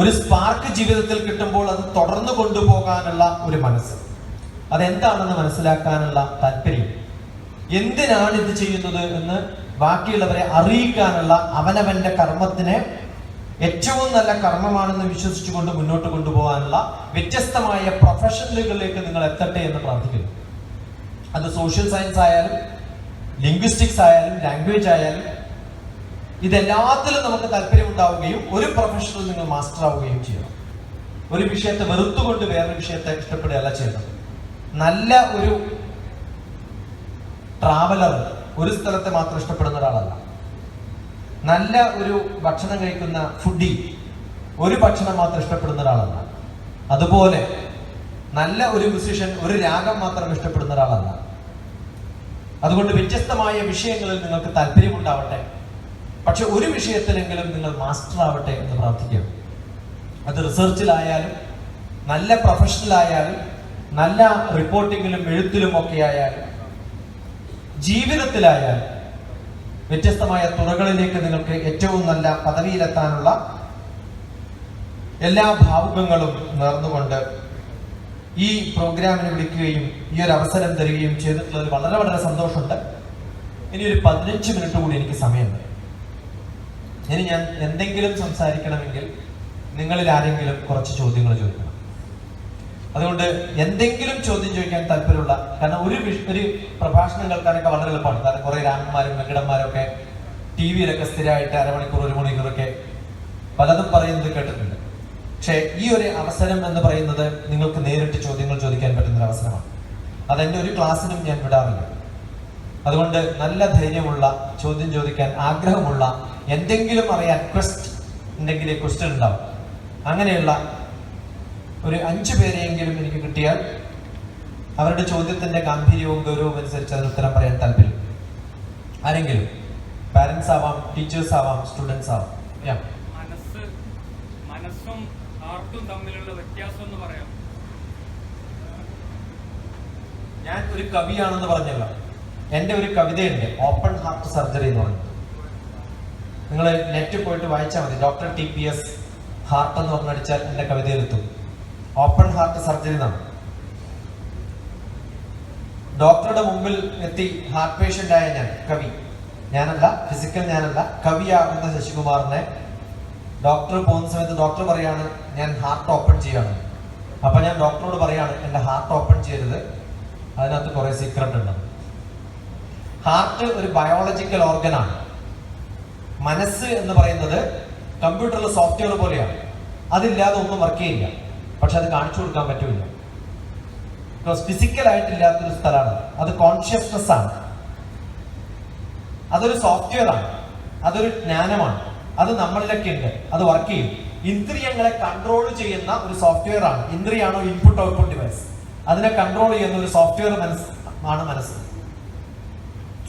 ഒരു സ്പാർക്ക് ജീവിതത്തിൽ കിട്ടുമ്പോൾ അത് തുടർന്നു കൊണ്ടുപോകാനുള്ള ഒരു മനസ്സ്, അതെന്താണെന്ന് മനസ്സിലാക്കാനുള്ള താല്പര്യം, എന്തിനാണ് ഇത് ചെയ്യുന്നത് എന്ന് ബാക്കിയുള്ളവരെ അറിയിക്കാനുള്ള അവനവന്റെ കർമ്മത്തിനെ ഏറ്റവും നല്ല കർമ്മമാണെന്ന് വിശ്വസിച്ചുകൊണ്ട് മുന്നോട്ട് കൊണ്ടുപോകാനുള്ള വ്യത്യസ്തമായ പ്രൊഫഷനുകളിലേക്ക് നിങ്ങൾ എത്തട്ടെ എന്ന് പ്രാർത്ഥിക്കുന്നു. അത് സോഷ്യൽ സയൻസ് ആയാലും ലിംഗ്വിസ്റ്റിക്സ് ആയാലും ലാംഗ്വേജ് ആയാലും ഇതെല്ലാത്തിലും നമുക്ക് താല്പര്യം ഉണ്ടാവുകയും ഒരു പ്രൊഫഷനിൽ നിങ്ങൾ മാസ്റ്റർ ആവുകയും ചെയ്യണം. ഒരു വിഷയത്തെ വെറുത്തുകൊണ്ട് വേറൊരു വിഷയത്തെ ഇഷ്ടപ്പെടുകയല്ല ചെയ്യുന്നത്. നല്ല ഒരു ട്രാവലർ ഒരു സ്ഥലത്തെ മാത്രം ഇഷ്ടപ്പെടുന്ന ഒരാളല്ല. നല്ല ഒരു ഭക്ഷണം കഴിക്കുന്ന ഫുഡി ഒരു ഭക്ഷണം മാത്രം ഇഷ്ടപ്പെടുന്ന ഒരാളല്ല. അതുപോലെ നല്ല ഒരു മ്യൂസിഷ്യൻ ഒരു രാഗം മാത്രം ഇഷ്ടപ്പെടുന്ന ഒരാളല്ല. അതുകൊണ്ട് വ്യത്യസ്തമായ വിഷയങ്ങളിൽ നിങ്ങൾക്ക് താല്പര്യമുണ്ടാവട്ടെ, പക്ഷെ ഒരു വിഷയത്തിലെങ്കിലും നിങ്ങൾ മാസ്റ്റർ ആവട്ടെ എന്ന് പ്രാർത്ഥിക്കുക. അത് റിസർച്ചിലായാലും നല്ല പ്രൊഫഷണലായാലും നല്ല റിപ്പോർട്ടിങ്ങിലും എഴുത്തിലും ഒക്കെ ആയാലും ജീവിതത്തിലായാലും വ്യത്യസ്തമായ തുറകളിലേക്ക് നിങ്ങൾക്ക് ഏറ്റവും നല്ല പദവിയിലെത്താനുള്ള എല്ലാ ഭാവുകങ്ങളും നേർന്നുകൊണ്ട് ഈ പ്രോഗ്രാമിന് വിളിക്കുകയും ഈ ഒരു അവസരം തരികയും ചെയ്തിട്ടുള്ളതിൽ വളരെ വളരെ സന്തോഷമുണ്ട്. ഇനി ഒരു 15 മിനിറ്റ് കൂടി എനിക്ക് സമയമുണ്ട്. ഇനി ഞാൻ എന്തെങ്കിലും സംസാരിക്കണമെങ്കിൽ നിങ്ങളിൽ ആരെങ്കിലും കുറച്ച് ചോദ്യങ്ങൾ ചോദിക്കണം. അതുകൊണ്ട് എന്തെങ്കിലും ചോദ്യം ചോദിക്കാൻ താല്പര്യമുള്ള, കാരണം ഒരു പ്രഭാഷണം കേൾക്കാനൊക്കെ വളരെ എളുപ്പമാണ്. കാരണം കുറെ രാമന്മാരും വെങ്കിടന്മാരും ഒക്കെ TV-യിലൊക്കെ സ്ഥിരമായിട്ട് അരമണിക്കൂർ 1 മണിക്കൂറൊക്കെ പലതും പറയുന്നത് കേട്ടിട്ടുണ്ട്. പക്ഷെ ഈ ഒരു അവസരം എന്ന് പറയുന്നത് നിങ്ങൾക്ക് നേരിട്ട് ചോദ്യങ്ങൾ ചോദിക്കാൻ പറ്റുന്ന ഒരു അവസരമാണ്. അതെന്റെ ഒരു ക്ലാസ്സിനും ഞാൻ വിടാറില്ല. അതുകൊണ്ട് നല്ല ധൈര്യമുള്ള, ചോദ്യം ചോദിക്കാൻ ആഗ്രഹമുള്ള, എന്തെങ്കിലും അറിയാൻ ക്വസ്റ്റ്യൻ ഉണ്ടാവും, അങ്ങനെയുള്ള ഒരു 5 പേരെയെങ്കിലും എനിക്ക് കിട്ടിയാൽ അവരുടെ ചോദ്യത്തിന്റെ ഗാംഭീര്യവും ഗൗരവവും അനുസരിച്ച് അതിന് ഉത്തരം പറയാൻ താല്പര്യം. ആരെങ്കിലും? പാരന്റ്സ് ആവാം, ടീച്ചേഴ്സ് ആവാം, സ്റ്റുഡൻസ് ആവാം. മനസ്സും ആർട്ടും തമ്മിലുള്ള വ്യത്യാസം എന്ന് പറയാം. ഞാൻ ഒരു കവിയാണെന്ന് പറഞ്ഞല്ലോ. എൻ്റെ ഒരു കവിതയുണ്ട്, ഓപ്പൺ ഹാർട്ട് സർജറി എന്ന് പറഞ്ഞു. നിങ്ങൾ നെറ്റിൽ പോയിട്ട് വായിച്ചാൽ മതി. ഡോക്ടർ TPS ഹാർട്ട് എന്ന് പറഞ്ഞടിച്ചാൽ എൻ്റെ കവിതയിലെത്തും. ഓപ്പൺ ഹാർട്ട് സർജറി എന്നാണ്. ഡോക്ടറുടെ മുമ്പിൽ എത്തി ഹാർട്ട് പേഷ്യന്റ് ആയ ഞാൻ, കവി ഞാനല്ല, ഫിസിക്കൽ ഞാനല്ല, കവിയാകുന്ന ശശികുമാറിനെ ഡോക്ടർ പോകുന്ന സമയത്ത് ഡോക്ടർ പറയാണ് ഞാൻ ഹാർട്ട് ഓപ്പൺ ചെയ്യാണ്. അപ്പൊ ഞാൻ ഡോക്ടറോട് പറയാണ് എൻ്റെ ഹാർട്ട് ഓപ്പൺ ചെയ്യരുത്, അതിനകത്ത് കുറെ സീക്രട്ട് ഉണ്ട്. ഹാർട്ട് ഒരു ബയോളജിക്കൽ ഓർഗനാണ്. മനസ്സ് എന്ന് പറയുന്നത് കമ്പ്യൂട്ടറിലെ സോഫ്റ്റ്വെയർ പോലെയാണ്. അതില്ലാതെ ഒന്നും വർക്ക് ചെയ്യില്ല. പക്ഷെ അത് കാണിച്ചു കൊടുക്കാൻ പറ്റില്ല. ബിക്കോസ് ഫിസിക്കൽ ആയിട്ടില്ലാത്തൊരു സ്ഥലമാണ് അത്. കോൺഷ്യസ്നെസ് ആണ്. അതൊരു സോഫ്റ്റ്വെയർ ആണ്. അതൊരു ജ്ഞാനമാണ്. അത് നമ്മളിലൊക്കെ ഉണ്ട്. അത് വർക്ക് ചെയ്യും. ഇന്ദ്രിയങ്ങളെ കൺട്രോൾ ചെയ്യുന്ന ഒരു സോഫ്റ്റ്വെയർ ആണ്. ഇന്ദ്രിയാണോ ഇൻപുട്ട് ഔട്ട്പുട്ട് ഡിവൈസ്. അതിനെ കൺട്രോൾ ചെയ്യുന്ന ഒരു സോഫ്റ്റ്വെയർ ആണ് മനസ്സ്.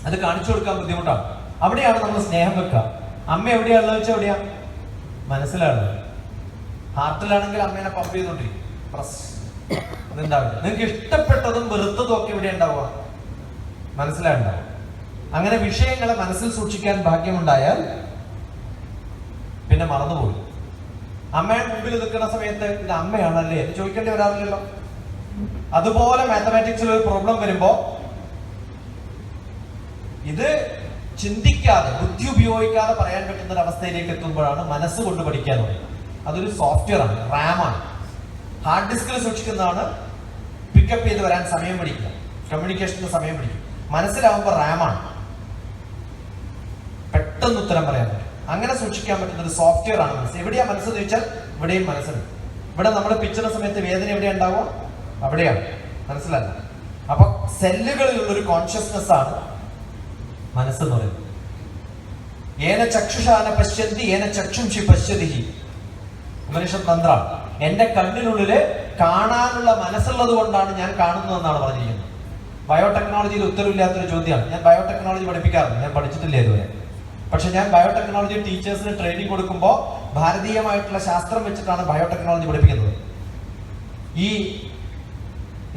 അത് കാണിച്ചു കൊടുക്കാൻ ബുദ്ധിമുട്ടാണ്. അവിടെയാണ് നമ്മൾ സ്നേഹം വെക്കുക. അമ്മ എവിടെയാണെന്ന് വെച്ചാൽ എവിടെയാ? മനസ്സിലാണ്. ഹാർട്ടിലാണെങ്കിൽ അമ്മേനെ പമ്പ് ചെയ്തോണ്ടിരിക്കും. അതുണ്ടാവില്ല. നിങ്ങൾക്ക് ഇഷ്ടപ്പെട്ടതും വെറുത്തതും ഒക്കെ എവിടെ ഉണ്ടാവുക? മനസ്സിലാണ്ടാവും. അങ്ങനെ വിഷയങ്ങളെ മനസ്സിൽ സൂക്ഷിക്കാൻ ഭാഗ്യമുണ്ടായാൽ പിന്നെ മറന്നുപോയി. അമ്മയുടെ മുമ്പിൽ നിൽക്കുന്ന സമയത്ത് ഇത് അമ്മയാണല്ലേ എന്ന് ചോദിക്കേണ്ടി വരാറില്ലല്ലോ. അതുപോലെ മാത്തമാറ്റിക്സിൽ ഒരു പ്രോബ്ലം വരുമ്പോ ഇത് ചിന്തിക്കാതെ, ബുദ്ധി ഉപയോഗിക്കാതെ പറയാൻ പറ്റുന്ന ഒരു അവസ്ഥയിലേക്ക് എത്തുമ്പോഴാണ് മനസ്സുകൊണ്ട് പഠിക്കാൻ പറയുന്നത്. അതൊരു സോഫ്റ്റ്വെയർ ആണ്, റാമാണ്. ഹാർഡ് ഡിസ്കിൽ സൂക്ഷിക്കുന്നതാണ് പിക്കപ്പ് ചെയ്ത് വരാൻ സമയം പിടിക്കുക, കമ്മ്യൂണിക്കേഷന് സമയം പിടിക്കും. മനസ്സിലാവുമ്പോൾ റാമാണ്, പെട്ടെന്ന് ഉത്തരം പറയാൻ പറ്റും. അങ്ങനെ സൂക്ഷിക്കാൻ പറ്റുന്ന ഒരു സോഫ്റ്റ്വെയർ ആണ് മനസ്സ്. എവിടെയാ മനസ്സ് ചോദിച്ചാൽ ഇവിടെയും മനസ്സുണ്ട്. ഇവിടെ നമ്മൾ പിച്ചുന്ന സമയത്ത് വേദന എവിടെയാ ഉണ്ടാവുക? അവിടെയാണ്. മനസ്സിലല്ല. അപ്പൊ സെല്ലുകളിലുള്ള ഒരു കോൺഷ്യസ്നെസ് ആണ് മനസ്സെന്ന് പറയുന്നത്. ഏന ചക്ഷുഷാന പശ്യന്തി ഏന ചക്ഷുംഷി പശ്യതി ഉപനിഷത്ത് മന്ത്രമാണ്. എന്റെ കണ്ണിനുള്ളില് കാണാനുള്ള മനസ്സുള്ളത് കൊണ്ടാണ് ഞാൻ കാണുന്നതെന്നാണ് പറഞ്ഞിരിക്കുന്നത്. ബയോടെക്നോളജിയിൽ ഉത്തരവില്ലാത്തൊരു ചോദ്യമാണ്. ഞാൻ ബയോടെക്നോളജി പഠിപ്പിക്കാറുണ്ട്. ഞാൻ പഠിച്ചിട്ടില്ല ഇതുവരെ. പക്ഷെ ഞാൻ ബയോടെക്നോളജി ടീച്ചേഴ്സിന് ട്രെയിനിങ് കൊടുക്കുമ്പോൾ ഭാരതീയമായിട്ടുള്ള ശാസ്ത്രം വെച്ചിട്ടാണ് ബയോടെക്നോളജി പഠിപ്പിക്കുന്നത്. ഈ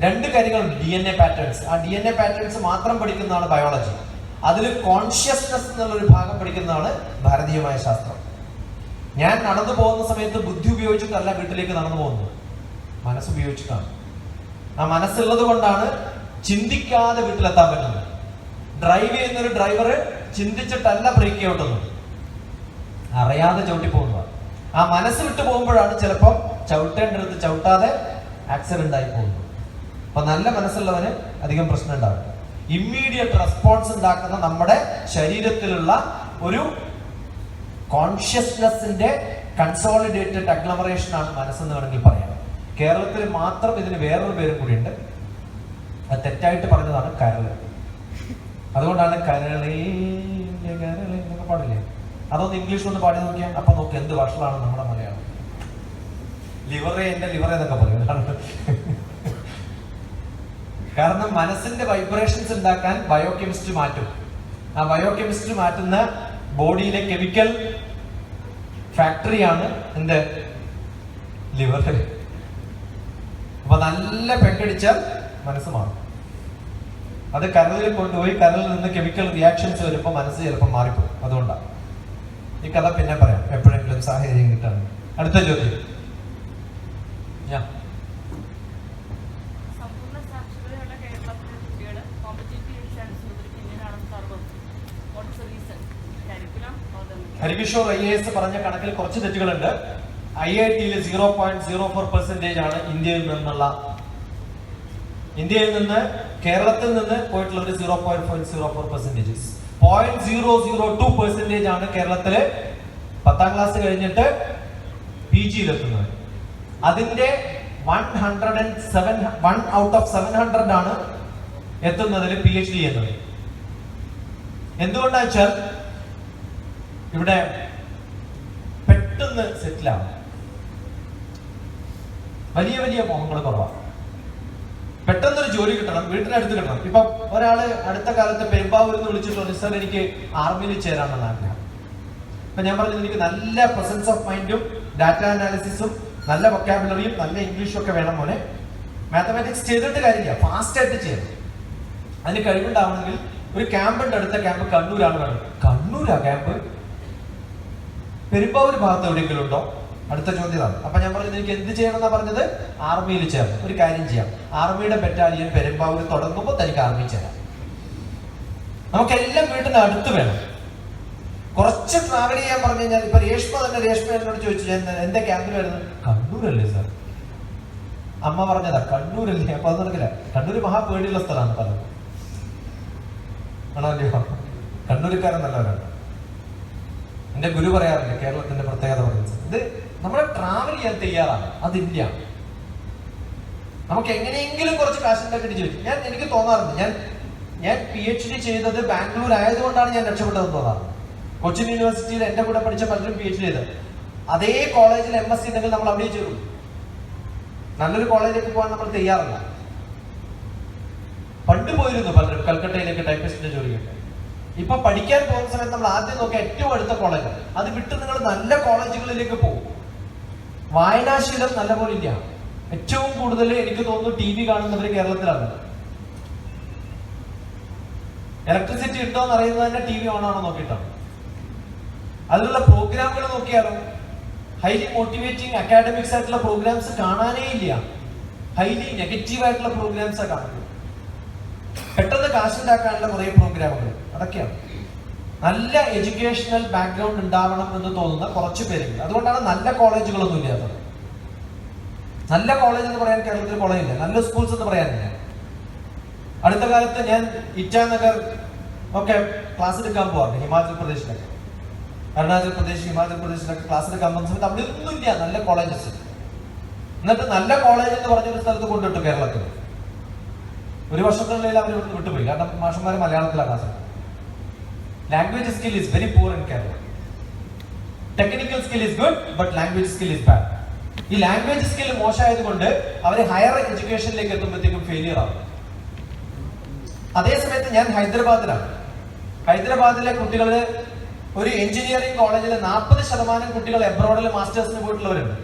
രണ്ട് കാര്യങ്ങളുണ്ട്, DNA പാറ്റേൺസ്. ആ DNA പാറ്റേൺസ് മാത്രം പഠിക്കുന്നതാണ് ബയോളജി. അതിൽ കോൺഷ്യസ്നെസ് എന്നുള്ളൊരു ഭാഗം പഠിക്കുന്നതാണ് ഭാരതീയമായ ശാസ്ത്രം. ഞാൻ നടന്നു പോകുന്ന സമയത്ത് ബുദ്ധി ഉപയോഗിച്ചിട്ടല്ല വീട്ടിലേക്ക് നടന്നു പോകുന്നത്, മനസ്സുപയോഗിച്ചിട്ടാണ്. ആ മനസ്സുള്ളത് കൊണ്ടാണ് ചിന്തിക്കാതെ വീട്ടിലെത്താൻ പറ്റുന്നത്. ഡ്രൈവ് ചെയ്യുന്നൊരു ഡ്രൈവർ ചിന്തിച്ചിട്ടല്ല ബ്രേക്ക് ഔട്ടുന്നത്, അറിയാതെ ചവിട്ടി പോകുന്നതാണ്. ആ മനസ്സ് വിട്ടു പോകുമ്പോഴാണ് ചിലപ്പോൾ ചവിട്ടേണ്ടടുത്ത് ചവിട്ടാതെ ആക്സിഡന്റ് ആയി പോകുന്നത്. അപ്പൊ നല്ല മനസ്സുള്ളവന് അധികം പ്രശ്നം ഉണ്ടാവില്ല. ഇമ്മീഡിയറ്റ് റെസ്പോൺസ് ഉണ്ടാക്കുന്ന നമ്മുടെ ശരീരത്തിലുള്ള ഒരു കോൺഷ്യസ്നെസിന്റെ കൺസോളിഡേറ്റഡ് അഗ്ലമറേഷൻ ആണ് മനസ്സെന്ന് വേണമെങ്കിൽ പറയാം. കേരളത്തിൽ മാത്രം ഇതിന് വേറൊരു പേരും കൂടിയുണ്ട്. അത് തെറ്റായിട്ട് പറഞ്ഞതാണ് കരള്. അതുകൊണ്ടാണ് കരളേ എന്നൊക്കെ പാടില്ലേ? അതൊന്ന് ഇംഗ്ലീഷ് ഒന്ന് പാടി നോക്കിയാൽ അപ്പൊ നോക്കി എന്ത് വഷളാണ് നമ്മുടെ മലയാളം. ലിവറേ എന്റെ ലിവറേ എന്നൊക്കെ പറയും. കാരണം മനസ്സിന്റെ വൈബ്രേഷൻസ് ഉണ്ടാക്കാൻ ബയോകെമിസ്ട്രി മാറ്റും. ആ ബയോകെമിസ്ട്രി മാറ്റുന്ന ബോഡിയിലെ കെമിക്കൽ ഫാക്ടറിയാണ് എന്ത്? ലിവർ. അപ്പൊ നല്ല പെങ്കടിച്ചാൽ മനസ്സ് മാറും. അത് കരളിൽ കൊണ്ടുപോയി കരളിൽ നിന്ന് കെമിക്കൽ റിയാക്ഷൻസ് വരുമ്പോൾ മനസ്സ് ചിലപ്പോൾ മാറിപ്പോകും. അതുകൊണ്ടാണ്. ഈ കഥ പിന്നെ പറയാം എപ്പോഴെങ്കിലും സാഹചര്യം കിട്ടാണ്. അടുത്ത ചോദ്യം. ഹരികിഷോർ IAS പറഞ്ഞ കണക്കിൽ കുറച്ച് തെറ്റുകളുണ്ട്. IIT-യിൽ 0.04% ആണ് ഇന്ത്യയിൽ നിന്ന് കേരളത്തിൽ നിന്ന് പോയിട്ടുള്ളത് 0.04%. 0.002% ആണ് കേരളത്തില് 10ാം ക്ലാസ് കഴിഞ്ഞിട്ട് PG-യിലെത്തുന്നത്. അതിന്റെ 1 out of 700 ആണ് എത്തുന്നതിൽ PhD ചെയ്യുന്നത്. എന്തുകൊണ്ടാ വെച്ചാൽ ഇവിടെ പെട്ടെന്ന് സെറ്റിലാവും. വലിയ വലിയ മോഹങ്ങൾ കുറവാണ്. പെട്ടെന്നൊരു ജോലി കിട്ടണം, വീട്ടിനടുത്ത് കിട്ടണം. ഇപ്പൊ ഒരാള് അടുത്ത കാലത്ത് പെരുമ്പാവൂരിൽ നിന്ന് വിളിച്ചിട്ട് സാർ എനിക്ക് ആർമിയിൽ ചേരാണെന്ന് ആഗ്രഹം. അപ്പൊ ഞാൻ പറഞ്ഞു എനിക്ക് നല്ല പ്രസൻസ് ഓഫ് മൈൻഡും ഡാറ്റ അനാലിസിസും നല്ല വൊക്കാബുലറിയും നല്ല ഇംഗ്ലീഷും ഒക്കെ വേണം മോനെ. മാത്തമാറ്റിക്സ് ചെയ്തിട്ട് കാര്യമില്ല, ഫാസ്റ്റ് ആയിട്ട് ചെയ്യണം. അതിന് കഴിവുണ്ടാവണമെങ്കിൽ ഒരു ക്യാമ്പുണ്ട്, അടുത്ത ക്യാമ്പ് കണ്ണൂരാണ് വേണ്ടത്. കണ്ണൂരാ ക്യാമ്പ്? പെരുമ്പാവൂർ ഭാഗത്ത് എവിടെയെങ്കിലും ഉണ്ടോ? അടുത്ത ചോദ്യമാണ്. അപ്പൊ ഞാൻ പറഞ്ഞത് എനിക്ക് എന്ത് ചെയ്യണം എന്നാ പറഞ്ഞത്? ആർമിയിൽ ചേർന്ന്. ഒരു കാര്യം ചെയ്യാം, ആർമിയുടെ ബറ്റാലിയൻ പെരുമ്പാവൂർ തുടങ്ങുമ്പോൾ തനിക്ക് ആർമി ചേരാം. നമുക്കെല്ലാം വീട്ടിന് അടുത്ത് വേണം. കുറച്ച് ട്രാവൽ ചെയ്യാൻ പറഞ്ഞു കഴിഞ്ഞാൽ, ഇപ്പൊ രേഷ്മ എന്നോട് ചോദിച്ചു, എന്റെ ക്യാമ്പിൽ വരുന്നത് കണ്ണൂരല്ലേ സാർ? അമ്മ പറഞ്ഞതാ കണ്ണൂരല്ലേ? അപ്പൊ അത് നടക്കില്ല. കണ്ണൂര് മഹാ പേടിയുള്ള സ്ഥലമാണ് പലരും, ആണല്ലോ. കണ്ണൂരുകാരൻ നല്ലവരാണ്. എന്റെ ഗുരു പറയാറില്ല കേരളത്തിന്റെ പ്രത്യേകത പറയുന്നത്, ഇത് നമ്മളെ ട്രാവൽ ചെയ്യാൻ തയ്യാറാണ്. അതില്ല, നമുക്ക് എങ്ങനെയെങ്കിലും കുറച്ച് കാശുണ്ടാക്കി ചോദിച്ചു. എനിക്ക് തോന്നാറുണ്ട്, ഞാൻ PhD ചെയ്തത് ബാംഗ്ലൂർ ആയതുകൊണ്ടാണ് ഞാൻ രക്ഷപ്പെട്ടതെന്ന് തോന്നാറുണ്ട്. കൊച്ചിൻ യൂണിവേഴ്സിറ്റിയിൽ എന്റെ കൂടെ പഠിച്ച പലരും PhD ചെയ്തത് അതേ കോളേജിൽ MSc ഉണ്ടെങ്കിൽ നമ്മൾ അവിടെ ചേരും. നല്ലൊരു കോളേജിലേക്ക് പോകാൻ നമ്മൾ തയ്യാറല്ല. പണ്ട് പോയിരുന്നു പലരും കൽക്കട്ടയിലേക്ക് ടൈപ്പിസ്റ്റിന്റെ ജോലിയൊക്കെ. ഇപ്പൊ പഠിക്കാൻ പോകുന്ന സമയത്ത് നമ്മൾ ആദ്യം നോക്കിയ ഏറ്റവും അടുത്ത കോളേജ്, അത് വിട്ട് നിങ്ങൾ നല്ല കോളേജുകളിലേക്ക് പോകും. വായനാശീലം നല്ലപോലെ ഇല്ല. ഏറ്റവും കൂടുതൽ എനിക്ക് തോന്നുന്നു TV കാണുന്നവര് കേരളത്തിലാണ്. ഇലക്ട്രിസിറ്റി ഉണ്ടോ എന്ന് അറിയുന്നത് തന്നെ TV ഓൺ ആണോ നോക്കിയിട്ടാണ്. അതിലുള്ള പ്രോഗ്രാമുകൾ നോക്കിയാലോ, ഹൈലി മോട്ടിവേറ്റിംഗ് അക്കാഡമിക്സ് ആയിട്ടുള്ള പ്രോഗ്രാംസ് കാണാനേ ഇല്ല. ഹൈലി നെഗറ്റീവ് ആയിട്ടുള്ള പ്രോഗ്രാംസ് കാണുന്നത്. പെട്ടെന്ന് കാശുണ്ടാക്കാനുള്ള കുറെ പ്രോഗ്രാമുകൾ, അതൊക്കെയാണ്. നല്ല എഡ്യൂക്കേഷണൽ ബാക്ക്ഗ്രൗണ്ട് ഉണ്ടാവണം എന്ന് തോന്നുന്ന കുറച്ച് പേരുണ്ട്. അതുകൊണ്ടാണ് നല്ല കോളേജുകളൊന്നും ഇല്ലാത്തത്. നല്ല കോളേജ് എന്ന് പറയാൻ കേരളത്തിൽ കോളേജ് ഇല്ല, നല്ല സ്കൂൾസ് എന്ന് പറയാനില്ല. അടുത്ത കാലത്ത് ഞാൻ ഇറ്റാനഗർ ഒക്കെ ക്ലാസ് എടുക്കാൻ പോകാറുണ്ട്. ഹിമാചൽ പ്രദേശിലൊക്കെ, അരുണാചൽ പ്രദേശ്, ഹിമാചൽ പ്രദേശിലൊക്കെ ക്ലാസ് എടുക്കാൻ പോകുന്ന സമയത്ത് അവിടെ ഒന്നുമില്ല നല്ല കോളേജസ്. എന്നിട്ട് നല്ല കോളേജ് എന്ന് പറഞ്ഞൊരു സ്ഥലത്ത് കൊണ്ടിട്ടു കേരളത്തിൽ. ഒരു വർഷത്തിനുള്ളിൽ അവർ വിട്ടുപോയി, കാരണം മാഷന്മാർ മലയാളത്തിലാണ് class. Language skill is very poor in Kerala. Technical skill is good, but language skill is bad. ഈ ലാംഗ്വേജ് സ്കിൽ മോശമായത് കൊണ്ട് അവർ ഹയർ എഡ്യൂക്കേഷനിലേക്ക് എത്തുമ്പോഴത്തേക്കും ഫെയിലിയർ ആവും. അതേസമയത്ത് ഞാൻ ഹൈദരാബാദിലാണ്. ഹൈദരാബാദിലെ കുട്ടികള് ഒരു എഞ്ചിനീയറിംഗ് കോളേജിൽ 40% കുട്ടികൾ എബ്രോഡിൽ മാസ്റ്റേഴ്സിന് പോയിട്ടുള്ളവരുണ്ട്.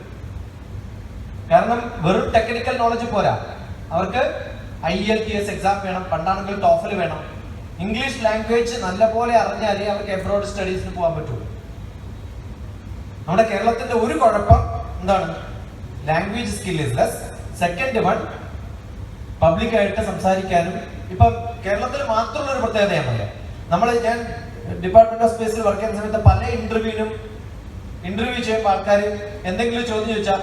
കാരണം വെറും ടെക്നിക്കൽ നോളജ് പോരാ, അവർക്ക് IELTS എക്സാം വേണം, പണ്ടാണെങ്കിൽ TOEFL വേണം. ഇംഗ്ലീഷ് ലാംഗ്വേജ് നല്ലപോലെ അറിഞ്ഞാലേ അവർക്ക് എബ്രോഡ് സ്റ്റഡീസിന് പോകാൻ പറ്റുള്ളൂ. നമ്മുടെ കേരളത്തിന്റെ ഒരു കുഴപ്പം എന്താണ്? Language skill is less. Second one, പബ്ലിക്കായിട്ട് സംസാരിക്കാനും. ഇപ്പം കേരളത്തിൽ മാത്രമുള്ള ഒരു പ്രത്യേകത ഞാൻ പറയാം. ഞാൻ ഡിപ്പാർട്ട്മെന്റ് ഓഫ് സ്പേസിൽ വർക്ക് ചെയ്യുന്ന സമയത്ത് പല ഇന്റർവ്യൂ ചെയ്യുമ്പോൾ ആൾക്കാർ എന്തെങ്കിലും ചോദ്യം ചോദിച്ചാൽ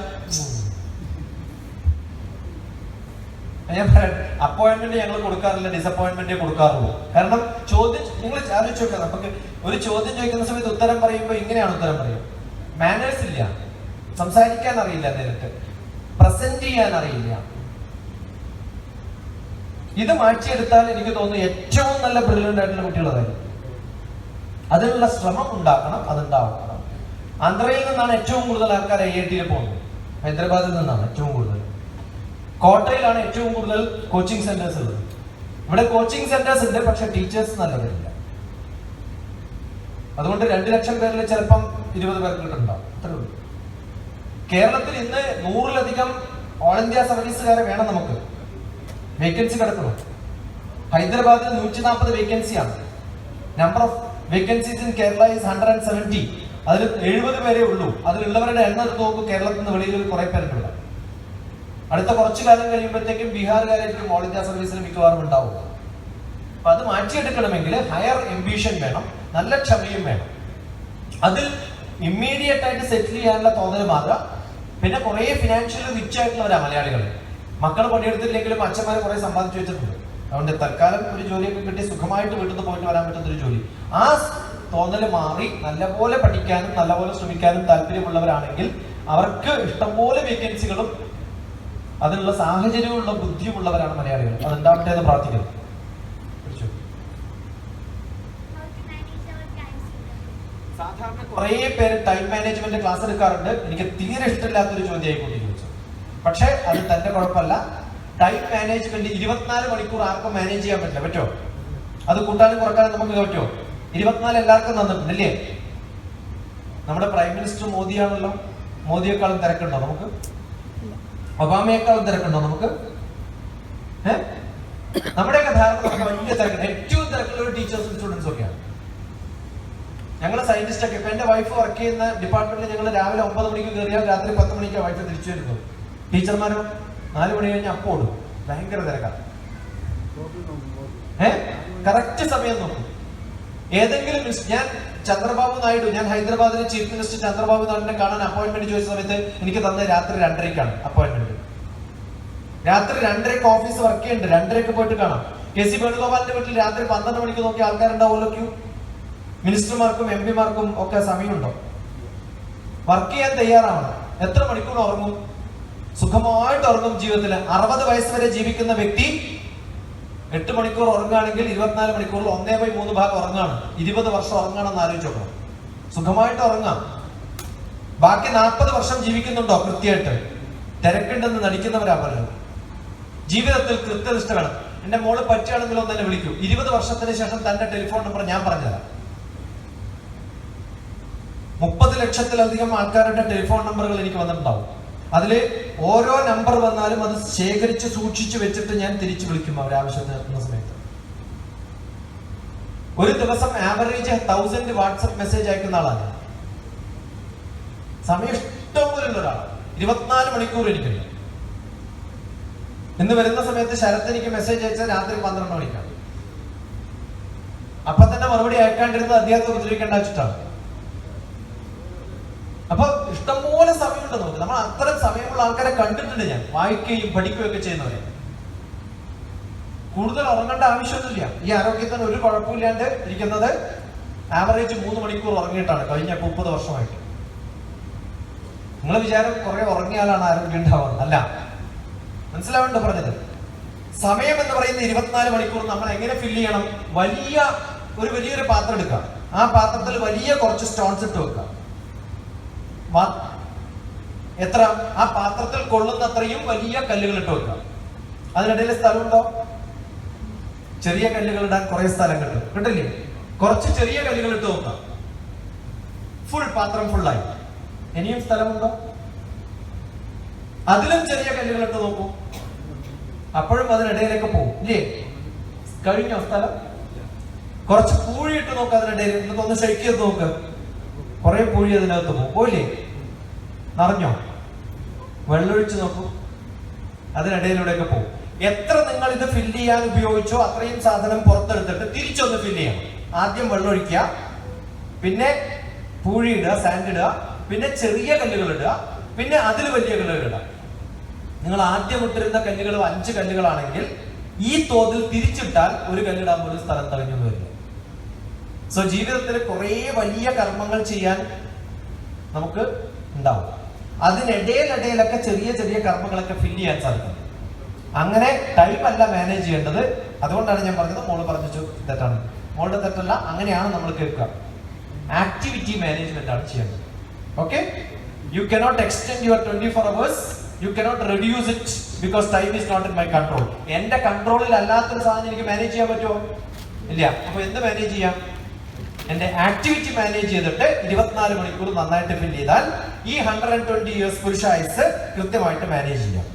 ഞാൻ പറയാം, അപ്പോയിന്റ്മെന്റ് ഞങ്ങൾ കൊടുക്കാറില്ല, ഡിസപ്പോയിന്റ്മെന്റ് കൊടുക്കാറുള്ളൂ. കാരണം ചോദ്യം നിങ്ങൾ ആലോചിച്ച് നോക്കാം, നമുക്ക് ഒരു ചോദ്യം ചോദിക്കുന്ന സമയത്ത് ഉത്തരം പറയുമ്പോൾ ഇങ്ങനെയാണ് ഉത്തരം പറയുക. മാനേഴ്സ് ഇല്ല, സംസാരിക്കാൻ അറിയില്ല, നേരിട്ട് പ്രസന്റ് ചെയ്യാൻ അറിയില്ല. ഇത് മാറ്റിയെടുത്താൽ എനിക്ക് തോന്നുന്നു ഏറ്റവും നല്ല ബ്രില്യന്റ് ആയിട്ടുള്ള കുട്ടികളായിരിക്കും. അതിനുള്ള ശ്രമം ഉണ്ടാക്കണം, അതുണ്ടാവണം. ആന്ധ്രയിൽ നിന്നാണ് ഏറ്റവും കൂടുതൽ ആൾക്കാർ IIT-യിൽ പോകുന്നത്. ഹൈദരാബാദിൽ നിന്നാണ് ഏറ്റവും കൂടുതൽ. കോട്ടയിലാണ് ഏറ്റവും കൂടുതൽ കോച്ചിങ് സെന്റേഴ്സ് ഉള്ളത്. ഇവിടെ കോച്ചിങ് സെന്റേഴ്സ് ഉണ്ട്, പക്ഷെ ടീച്ചേഴ്സ് നല്ലവരില്ല. അതുകൊണ്ട് 2 ലക്ഷം പേരിൽ ചിലപ്പം 20 പേർക്ക് കിട്ടുന്നുണ്ടാവും, അത്രേ ഉള്ളൂ. കേരളത്തിൽ ഇന്ന് 100-ലധികം ഓൾ ഇന്ത്യ സർവീസുകാരെ വേണം നമുക്ക്. വേക്കൻസി കിടക്കണം. ഹൈദരാബാദിൽ 140 വേക്കൻസിയാണ്. Number of vacancies in Kerala is 170. അതിൽ 70 പേരേ ഉള്ളൂ. അതിലുള്ളവരുടെ എണ്ണം എടുത്ത് നോക്കൂ, കേരളത്തിൽ നിന്ന് വെളിയിൽ കുറെ പേരുണ്ട്. അടുത്ത കുറച്ചു കാലം കഴിയുമ്പോഴത്തേക്കും ബീഹാറുകാരായിരിക്കും ഓൾ ഇന്ത്യ സർവീസിൽ മിക്കവാറും ഉണ്ടാവും. അപ്പൊ അത് മാറ്റിയെടുക്കണമെങ്കിൽ ഹയർ എംബിഷൻ വേണം, നല്ല ക്ഷമയും വേണം. അതിൽ ഇമ്മീഡിയറ്റ് ആയിട്ട് സെറ്റിൽ ചെയ്യാനുള്ള തോന്നൽ മാറുക. പിന്നെ കുറെ ഫിനാൻഷ്യലി റിച്ച് ആയിട്ടുള്ളവരാ മലയാളികൾ. മക്കൾ പണിയെടുത്തില്ലെങ്കിലും അച്ഛന്മാർ കുറെ സമ്പാദിച്ചു വെച്ചിട്ടുണ്ട്. അതുകൊണ്ട് തൽക്കാലം ഒരു ജോലിയൊക്കെ കിട്ടി സുഖമായിട്ട് വീട്ടിൽ നിന്ന് പോയിട്ട് വരാൻ പറ്റുന്ന ഒരു ജോലി. ആ തോന്നൽ മാറി നല്ലപോലെ പഠിക്കാനും നല്ലപോലെ ശ്രമിക്കാനും താല്പര്യമുള്ളവരാണെങ്കിൽ അവർക്ക് ഇഷ്ടംപോലെ വേക്കൻസികളും അതിനുള്ള സാഹചര്യമുള്ള ബുദ്ധിയുമുള്ളവരാണ് മലയാളികൾ. അതുണ്ടാവട്ടെ എന്ന് പ്രാർത്ഥിക്കുന്നു. സാധാരണ കുറെ പേര് ടൈം മാനേജ്മെന്റ് ക്ലാസ് എടുക്കാറുണ്ട്. എനിക്ക് തീരെ ഇഷ്ടമില്ലാത്തൊരു ചോദ്യമായിക്കൊണ്ട് ചോദിച്ചു. പക്ഷെ അത് തന്റെ കുഴപ്പമല്ല. ടൈം മാനേജ്മെന്റ് 24 മണിക്കൂർ ആർക്കും മാനേജ് ചെയ്യാൻ പറ്റില്ല. പറ്റോ? അത് കൂട്ടാനും കുറക്കാനും നമുക്ക് പറ്റുമോ? 24 എല്ലാവർക്കും തന്നിട്ടുണ്ട് അല്ലേ? നമ്മുടെ പ്രൈം മിനിസ്റ്റർ മോദിയാണല്ലോ. മോദിയെക്കാളും തിരക്കുണ്ടോ നമുക്ക്? ഒബാമയെക്കാളും തിരക്കുണ്ടോ നമുക്ക്? നമ്മുടെയൊക്കെ ധാരണ നമുക്ക് വലിയ തിരക്കുണ്ട്. ഏറ്റവും തിരക്കുള്ള ഒരു ടീച്ചേഴ്സും സ്റ്റുഡൻസും ഒക്കെയാണ്. ഞങ്ങൾ സയന്റിസ്റ്റ് ഒക്കെ, ഇപ്പൊ എന്റെ വൈഫ് വർക്ക് ചെയ്യുന്ന ഡിപ്പാർട്ട്മെന്റിൽ ഞങ്ങൾ രാവിലെ 9 മണിക്ക് കയറിയാൽ രാത്രി 10 മണിക്ക് വൈഫ് തിരിച്ചു വരുന്നത്. ടീച്ചർമാരോ 4 മണി കഴിഞ്ഞ് അപ്പോൾ ഓടും. ഭയങ്കര തിരക്കാണ്. കറക്റ്റ് സമയം നോക്കും. ഏതെങ്കിലും ഞാൻ ചന്ദ്രബാബു നായിഡു, ഞാൻ ഹൈദരാബാദിലെ ചീഫ് മിനിസ്റ്റർ ചന്ദ്രബാബു നായിഡുവിനെ കാണാൻ അപ്പോയിന്റ്മെന്റ് ചോദിച്ച സമയത്ത് എനിക്ക് തന്നെ രാത്രി 2:30ക്കാണ് അപ്പോയിന്റ്മെന്റ്. രാത്രി 2:30ക്ക് ഓഫീസ് വർക്ക് ചെയ്യുന്നുണ്ട്, 2:30ക്ക് പോയിട്ട് കാണാം. KC വേണുഗോപാലിന്റെ വീട്ടിൽ രാത്രി 12 മണിക്ക് നോക്കി ആൾക്കാരുണ്ടാവുമല്ലോ ക്യൂ. മിനിസ്റ്റർമാർക്കും MP മാർക്കും ഒക്കെ സമയമുണ്ടോ? വർക്ക് ചെയ്യാൻ തയ്യാറാവണം. എത്ര മണിക്കൂർ ഉറങ്ങും? സുഖമായിട്ട് ഉറങ്ങും. ജീവിതത്തിൽ 60 വയസ്സ് വരെ ജീവിക്കുന്ന വ്യക്തി 8 മണിക്കൂർ ഉറങ്ങുകയാണെങ്കിൽ 24 മണിക്കൂറിൽ 1/3 ഭാഗം ഉറങ്ങാണ്. 20 വർഷം ഉറങ്ങാണെന്ന് ആലോചിച്ച് നോക്കണം. സുഖമായിട്ട് ഉറങ്ങാം. ബാക്കി 40 വർഷം ജീവിക്കുന്നുണ്ടോ കൃത്യമായിട്ട്? തിരക്കുണ്ടെന്ന് നടിക്കുന്നവരാ പലരും. ജീവിതത്തിൽ കൃത്യനിഷ്ഠ വേണം. എന്റെ മോള് പറ്റുകയാണെങ്കിൽ ഒന്ന് തന്നെ വിളിക്കൂ. 20 വർഷത്തിന് ശേഷം തന്റെ ടെലിഫോൺ നമ്പർ ഞാൻ പറഞ്ഞുതരാം. 30 ലക്ഷത്തിലധികം ആൾക്കാരുടെ ടെലിഫോൺ നമ്പറുകൾ എനിക്ക് വന്നിട്ടുണ്ടാവും. അതില് ഓരോ നമ്പർ വന്നാലും അത് ശേഖരിച്ച് സൂക്ഷിച്ചു വെച്ചിട്ട് ഞാൻ തിരിച്ചു വിളിക്കും അവരാവശ്യത്തിന് എത്തുന്ന സമയത്ത്. ഒരു ദിവസം ആവറേജ് 1000 വാട്സപ്പ് മെസ്സേജ് അയക്കുന്ന ആളാണ്. സമയം ഇഷ്ടംപോലുള്ള ഒരാളാണ്. 24 മണിക്കൂർ എനിക്കുണ്ട്. ഇന്ന് വരുന്ന സമയത്ത് ശരത്ത് എനിക്ക് മെസ്സേജ് അയച്ചാൽ രാത്രി 12 മണിക്കാണ്. അപ്പൊ തന്നെ മറുപടി അയക്കാണ്ടിരുന്നത് അദ്ദേഹത്തെ ഉപദ്രവിക്കേണ്ട വെച്ചിട്ടാണ്. അപ്പൊ ഇഷ്ടംപോലെ സമയമുണ്ട് നമുക്ക്. നമ്മൾ അത്തരം സമയമുള്ള ആൾക്കാരെ കണ്ടിട്ടുണ്ട് ഞാൻ, വായിക്കുകയും പഠിക്കുകയും ഒക്കെ ചെയ്യുന്നവരെ. കൂടുതൽ ഉറങ്ങേണ്ട ആവശ്യമൊന്നുമില്ല. ഈ ആരോഗ്യത്തിന് ഒരു കുഴപ്പമില്ലാണ്ട് ഇരിക്കുന്നത് ആവറേജ് 3 മണിക്കൂർ ഉറങ്ങിയിട്ടാണ് കഴിഞ്ഞ 30 വർഷമായിട്ട്. നിങ്ങൾ വിചാരം കുറെ ഉറങ്ങിയാലാണ് ആരോഗ്യം ഉണ്ടാവുന്നത്? അല്ല, മനസ്സിലാവേണ്ട പറഞ്ഞത്. സമയം എന്ന് പറയുന്ന 24 മണിക്കൂർ നമ്മൾ എങ്ങനെ ഫില്ല് ചെയ്യണം? വലിയൊരു പാത്രം എടുക്കാം. ആ പാത്രത്തിൽ വലിയ കുറച്ച് സ്റ്റോൺസ് ഇട്ട് വെക്കാം. എത്ര? ആ പാത്രത്തിൽ കൊള്ളുന്ന അത്രയും വലിയ കല്ലുകൾ ഇട്ട് വെക്കാം. അതിനിടയിൽ സ്ഥലമുണ്ടോ? ചെറിയ കല്ലുകൾ ഇടാൻ കുറെ സ്ഥലം കിട്ടും, കിട്ടില്ലേ? കുറച്ച് ചെറിയ കല്ലുകൾ ഇട്ട് വെക്കാം. ഫുൾ പാത്രം ഫുള്ളായി. ഇനിയും സ്ഥലമുണ്ടോ? അതിലും ചെറിയ കല്ലുകൾ ഇട്ട് നോക്കൂ. അപ്പോഴും അതിനിടയിലേക്ക് പോകും, ഇല്ലേ? കഴിഞ്ഞോ സ്ഥലം? കുറച്ച് പൂഴി ഇട്ട് നോക്കുക അതിനിടയിൽ. എന്നിട്ട് ഒന്ന് ഷെയ്ക്ക് ചെയ്ത് നോക്ക്. കുറെ പൂഴി അതിനകത്ത് പോകും, പോയില്ലേ? നിറഞ്ഞോ? വെള്ളമൊഴിച്ച് നോക്കൂ, അതിനിടയിലൂടെയൊക്കെ പോകും. എത്ര നിങ്ങൾ ഇത് ഫില്ല് ചെയ്യാൻ ഉപയോഗിച്ചോ അത്രയും സാധനം പുറത്തെടുത്തിട്ട് തിരിച്ചൊന്ന് ഫില്ല് ചെയ്യണം. ആദ്യം വെള്ളമൊഴിക്കുക, പിന്നെ പൂഴി ഇടുക, സാൻഡ് ഇടുക, പിന്നെ ചെറിയ കല്ലുകൾ ഇടുക, പിന്നെ അതിൽ വലിയ കല്ലുകൾ ഇടുക. നിങ്ങൾ ആദ്യം ഇട്ടിരുന്ന കല്ലുകൾ 5 കല്ലുകളാണെങ്കിൽ ഈ തോതിൽ തിരിച്ചിട്ടാൽ ഒരു കല്ലിടാൻ പോലും സ്ഥലം തെളിഞ്ഞു വരില്ല. സോ ജീവിതത്തിൽ കുറെ വലിയ കർമ്മങ്ങൾ ചെയ്യാൻ നമുക്ക് ഉണ്ടാവും. അതിനിടയിലൊക്കെ ചെറിയ ചെറിയ കർമ്മങ്ങളൊക്കെ ഫില്ല് ചെയ്യാൻ സാധിക്കും. അങ്ങനെ ടൈം അല്ല മാനേജ് ചെയ്യേണ്ടത്. അതുകൊണ്ടാണ് ഞാൻ പറഞ്ഞത്, മോള് പറഞ്ഞു തെറ്റാണ്. മോളുടെ തെറ്റല്ല, അങ്ങനെയാണ് നമ്മൾ കേൾക്കുക. ആക്ടിവിറ്റി മാനേജ്മെന്റ് ആണ് ചെയ്യേണ്ടത്. Okay, you cannot extend your 24 hours. You cannot reduce it because time is not in my control. എന്റെ കൺട്രോളിൽ അല്ലാത്തൊരു സാധനം എനിക്ക് മാനേജ് ചെയ്യാൻ പറ്റുമോ? ഇല്ല. അപ്പൊ എന്ത് മാനേജ് ചെയ്യാം? എന്റെ ആക്ടിവിറ്റി മാനേജ് ചെയ്തിട്ട് 24 മണിക്കൂർ നന്നായിട്ട് ഫില്ല് ചെയ്താൽ ഈ 120 years പുരുഷായുസ് കൃത്യമായിട്ട് മാനേജ് ചെയ്യാം.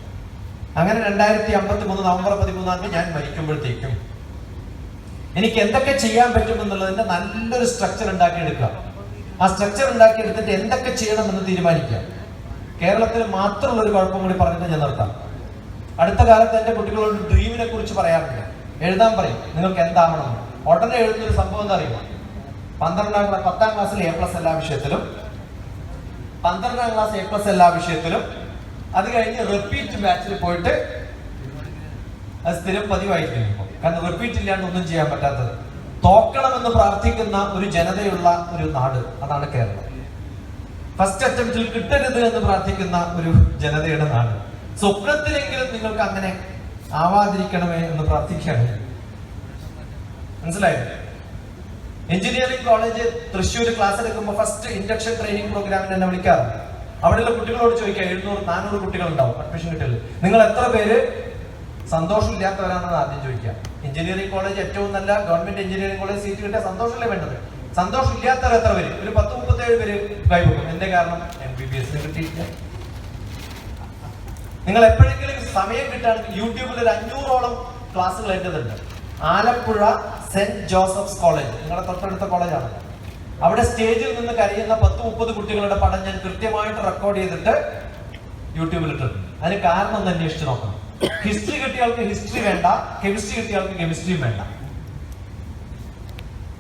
അങ്ങനെ 2053 നവംബർ 13 ഞാൻ മരിക്കുമ്പോഴത്തേക്കും എനിക്ക് എന്തൊക്കെ ചെയ്യാൻ പറ്റും എന്നുള്ളതിന്റെ നല്ലൊരു സ്ട്രക്ചർ ഉണ്ടാക്കിയെടുക്കുക. ആ സ്ട്രക്ചർ ഉണ്ടാക്കിയെടുത്തിട്ട് എന്തൊക്കെ ചെയ്യണമെന്ന് തീരുമാനിക്കുക. കേരളത്തിൽ മാത്രമുള്ള ഒരു കുഴപ്പം കൂടി പറഞ്ഞിട്ട് ഞാൻ നിർത്താം. അടുത്ത കാലത്ത് എന്റെ കുട്ടികളോട് ഡ്രീമിനെ കുറിച്ച് പറയാറില്ല. എഴുതാൻ പറയും, നിങ്ങൾക്ക് എന്താവണം. ഉടനെ എഴുതുന്നൊരു സംഭവം എന്താ അറിയുമോ? 10ാം ക്ലാസ്സിൽ A+ എല്ലാ വിഷയത്തിലും, 12ാം ക്ലാസ് A+ എല്ലാ വിഷയത്തിലും. അത് കഴിഞ്ഞ് റിപ്പീറ്റ് ബാച്ചിൽ പോയിട്ട് അത് സ്ഥിരം പതിവായിരിക്കും. കാരണം റിപ്പീറ്റ് ഇല്ലാണ്ട് ഒന്നും ചെയ്യാൻ പറ്റാത്തത്. തോക്കണമെന്ന് പ്രാർത്ഥിക്കുന്ന ഒരു ജനതയുള്ള ഒരു നാട്, അതാണ് കേരളം. ഫസ്റ്റ് അറ്റംപ്റ്റിൽ കിട്ടരുത് എന്ന് പ്രാർത്ഥിക്കുന്ന ഒരു ജനതയുടെ നാട്. സ്വപ്നത്തിലെങ്കിലും നിങ്ങൾക്ക് അങ്ങനെ ആവാതിരിക്കണമേ എന്ന് പ്രാർത്ഥിക്കുകയാണ്. മനസ്സിലായോ? എഞ്ചിനീയറിംഗ് കോളേജ് തൃശ്ശൂർ ക്ലാസ് എടുക്കുമ്പോൾ ഫസ്റ്റ് ഇൻഡക്ഷൻ ട്രെയിനിങ് പ്രോഗ്രാമിന് എന്നെ വിളിക്കാറുണ്ട്. അവിടെയുള്ള കുട്ടികളോട് ചോദിക്കുക, 700-400 കുട്ടികൾ ഉണ്ടാവും അഡ്മിഷൻ കിട്ടില്ല. നിങ്ങൾ എത്ര പേര് സന്തോഷമില്ലാത്തവരാണെന്ന് ആദ്യം ചോദിക്കുക. എഞ്ചിനീയറിംഗ് കോളേജ് ഏറ്റവും നല്ല ഗവൺമെന്റ് എഞ്ചിനീയറിംഗ് കോളേജ് സീറ്റ് കിട്ടിയാൽ സന്തോഷമല്ലേ വേണ്ടത്? സന്തോഷം ഇല്ലാത്തവർ എത്ര പേര്? ഒരു 10-37 പേര് കൈവക്കും. എന്റെ കാരണം MBBS കിട്ടിയിട്ടില്ല. നിങ്ങൾ എപ്പോഴെങ്കിലും സമയം കിട്ടുകയാണെങ്കിൽ യൂട്യൂബിൽ ഒരു 500ഓളം ക്ലാസ്സുകൾ എന്റേതുണ്ട്. ആലപ്പുഴ സെന്റ് ജോസഫ്സ് കോളേജ്, നിങ്ങളുടെ തൊട്ടടുത്ത കോളേജാണ്. അവിടെ സ്റ്റേജിൽ നിന്ന് കരയുന്ന 10-30 കുട്ടികളുടെ പടം ഞാൻ കൃത്യമായിട്ട് റെക്കോർഡ് ചെയ്തിട്ട് യൂട്യൂബിൽ ഇട്ടിട്ടുണ്ട്. അതിന് കാരണം ഒന്ന് അന്വേഷിച്ച് നോക്കണം. ഹിസ്റ്ററി കിട്ടിയാൾക്ക് ഹിസ്റ്ററി വേണ്ട, കെമിസ്ട്രി കിട്ടിയാൾക്ക് കെമിസ്ട്രിയും വേണ്ട.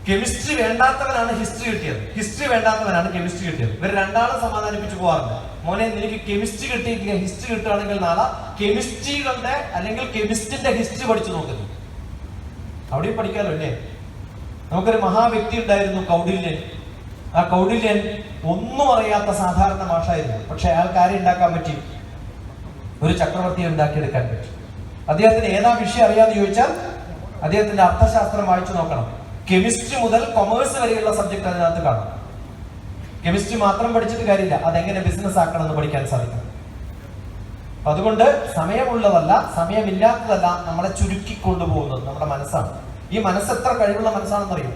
കെമിസ്ട്രി വേണ്ടാത്തവനാണ് ഹിസ്റ്ററി കിട്ടിയത്, ഹിസ്റ്ററി വേണ്ടാത്തവനാണ് കെമിസ്ട്രി കിട്ടിയത്. ഇവർ രണ്ടാളും സമാധാനിപ്പിച്ചു പോകാറുണ്ട്. മോനെ, നിനക്ക് കെമിസ്ട്രി കിട്ടിയിട്ടില്ല, ഹിസ്റ്ററി കിട്ടുകയാണെങ്കിൽ നാളെ കെമിസ്ട്രികളുടെ അല്ലെങ്കിൽ കെമിസ്ട്രിന്റെ ഹിസ്റ്ററി പഠിച്ചു നോക്കുന്നു. അവിടെയും പഠിക്കാമല്ലോ അല്ലേ? നമുക്കൊരു മഹാവ്യക്തി ഉണ്ടായിരുന്നു, കൗടില്യൻ. ആ കൗടില്യൻ ഒന്നും അറിയാത്ത സാധാരണ മാഷായിരുന്നു. പക്ഷെ അയാൾക്ക് ആരെ ഉണ്ടാക്കാൻ പറ്റി? ഒരു ചക്രവർത്തിയെ ഉണ്ടാക്കിയെടുക്കാൻ പറ്റി. അദ്ദേഹത്തിന് ഏതാ വിഷയം അറിയാന്ന് ചോദിച്ചാൽ അദ്ദേഹത്തിന്റെ അർത്ഥശാസ്ത്രം വായിച്ചു നോക്കണം. കെമിസ്ട്രി മുതൽ കൊമേഴ്സ് വരെയുള്ള സബ്ജക്ട് അതിനകത്ത് കാണും. കെമിസ്ട്രി മാത്രം പഠിച്ചിട്ട് കാര്യമില്ല, അതെങ്ങനെ ബിസിനസ് ആക്കണം എന്ന് പഠിക്കാൻ സാധിക്കും. അപ്പൊ അതുകൊണ്ട് സമയമുള്ളതല്ല, സമയമില്ലാത്തതല്ല നമ്മളെ ചുരുക്കിക്കൊണ്ടുപോകുന്നത് നമ്മുടെ മനസ്സാണ്. ഈ മനസ്സ് എത്ര കഴിവുള്ള മനസ്സാണെന്നറിയും.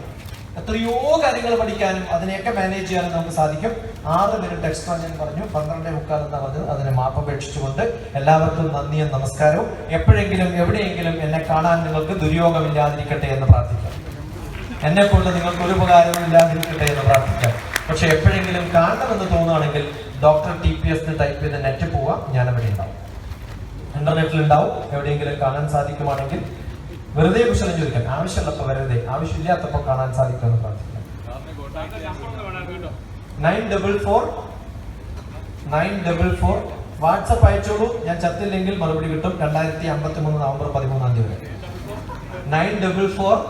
എത്രയോ കാര്യങ്ങൾ പഠിക്കാനും അതിനെയൊക്കെ മാനേജ് ചെയ്യാനും നമുക്ക് സാധിക്കും. 6 മിനിറ്റ് എക്സ്ട്രാ ഞാൻ പറഞ്ഞു, 12:45 എന്നാ പറഞ്ഞത്. അതിനെ മാപ്പപേക്ഷിച്ചുകൊണ്ട് എല്ലാവർക്കും നന്ദിയും നമസ്കാരവും. എപ്പോഴെങ്കിലും എവിടെയെങ്കിലും എന്നെ കാണാൻ നിങ്ങൾക്ക് ദുര്യോഗമില്ലാതിരിക്കട്ടെ എന്ന് പ്രാർത്ഥിക്കാം. എന്നെ കൊണ്ട് നിങ്ങൾക്ക് ഒരു ഉപകാരവും ഇല്ലാതിരിക്കട്ടെ എന്ന് പ്രാർത്ഥിക്കാം. പക്ഷെ എപ്പോഴെങ്കിലും കാണണമെന്ന് തോന്നുകയാണെങ്കിൽ ഡോക്ടർ TPS ടൈപ്പ് ചെയ്ത് നെറ്റ് പോവാം, ഞാൻ അവിടെ ഉണ്ടാവും, ഇന്റർനെറ്റിൽ ഉണ്ടാവും. എവിടെയെങ്കിലും കാണാൻ സാധിക്കുവാണെങ്കിൽ വെറുതെ കുശലം ചോദിക്കാൻ, ആവശ്യമുള്ളപ്പോൾ വെറുതെ, ആവശ്യമില്ലാത്തപ്പോൾ കാണാൻ സാധിക്കുമെന്ന് പ്രാർത്ഥിക്കാം. 944 വാട്സപ്പ് അയച്ചോളൂ. ഞാൻ ചത്തില്ലെങ്കിൽ മറുപടി കിട്ടും. 2053 നവംബർ 13 വരെ 944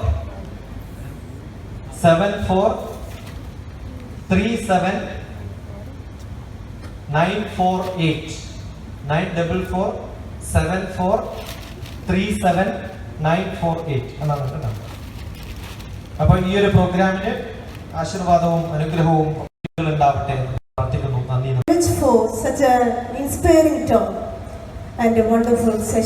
7437 948 944 7437 948 എന്നാണ് എൻ്റെ നമ്പർ. അപ്പൊ ഈ ഒരു പ്രോഗ്രാമിന് ആശീർവാദവും അനുഗ്രഹവും ഉണ്ടാവട്ടെ എന്ന് പ്രാർത്ഥിക്കുന്നു. നന്ദി. For such an inspiring talk and a wonderful session.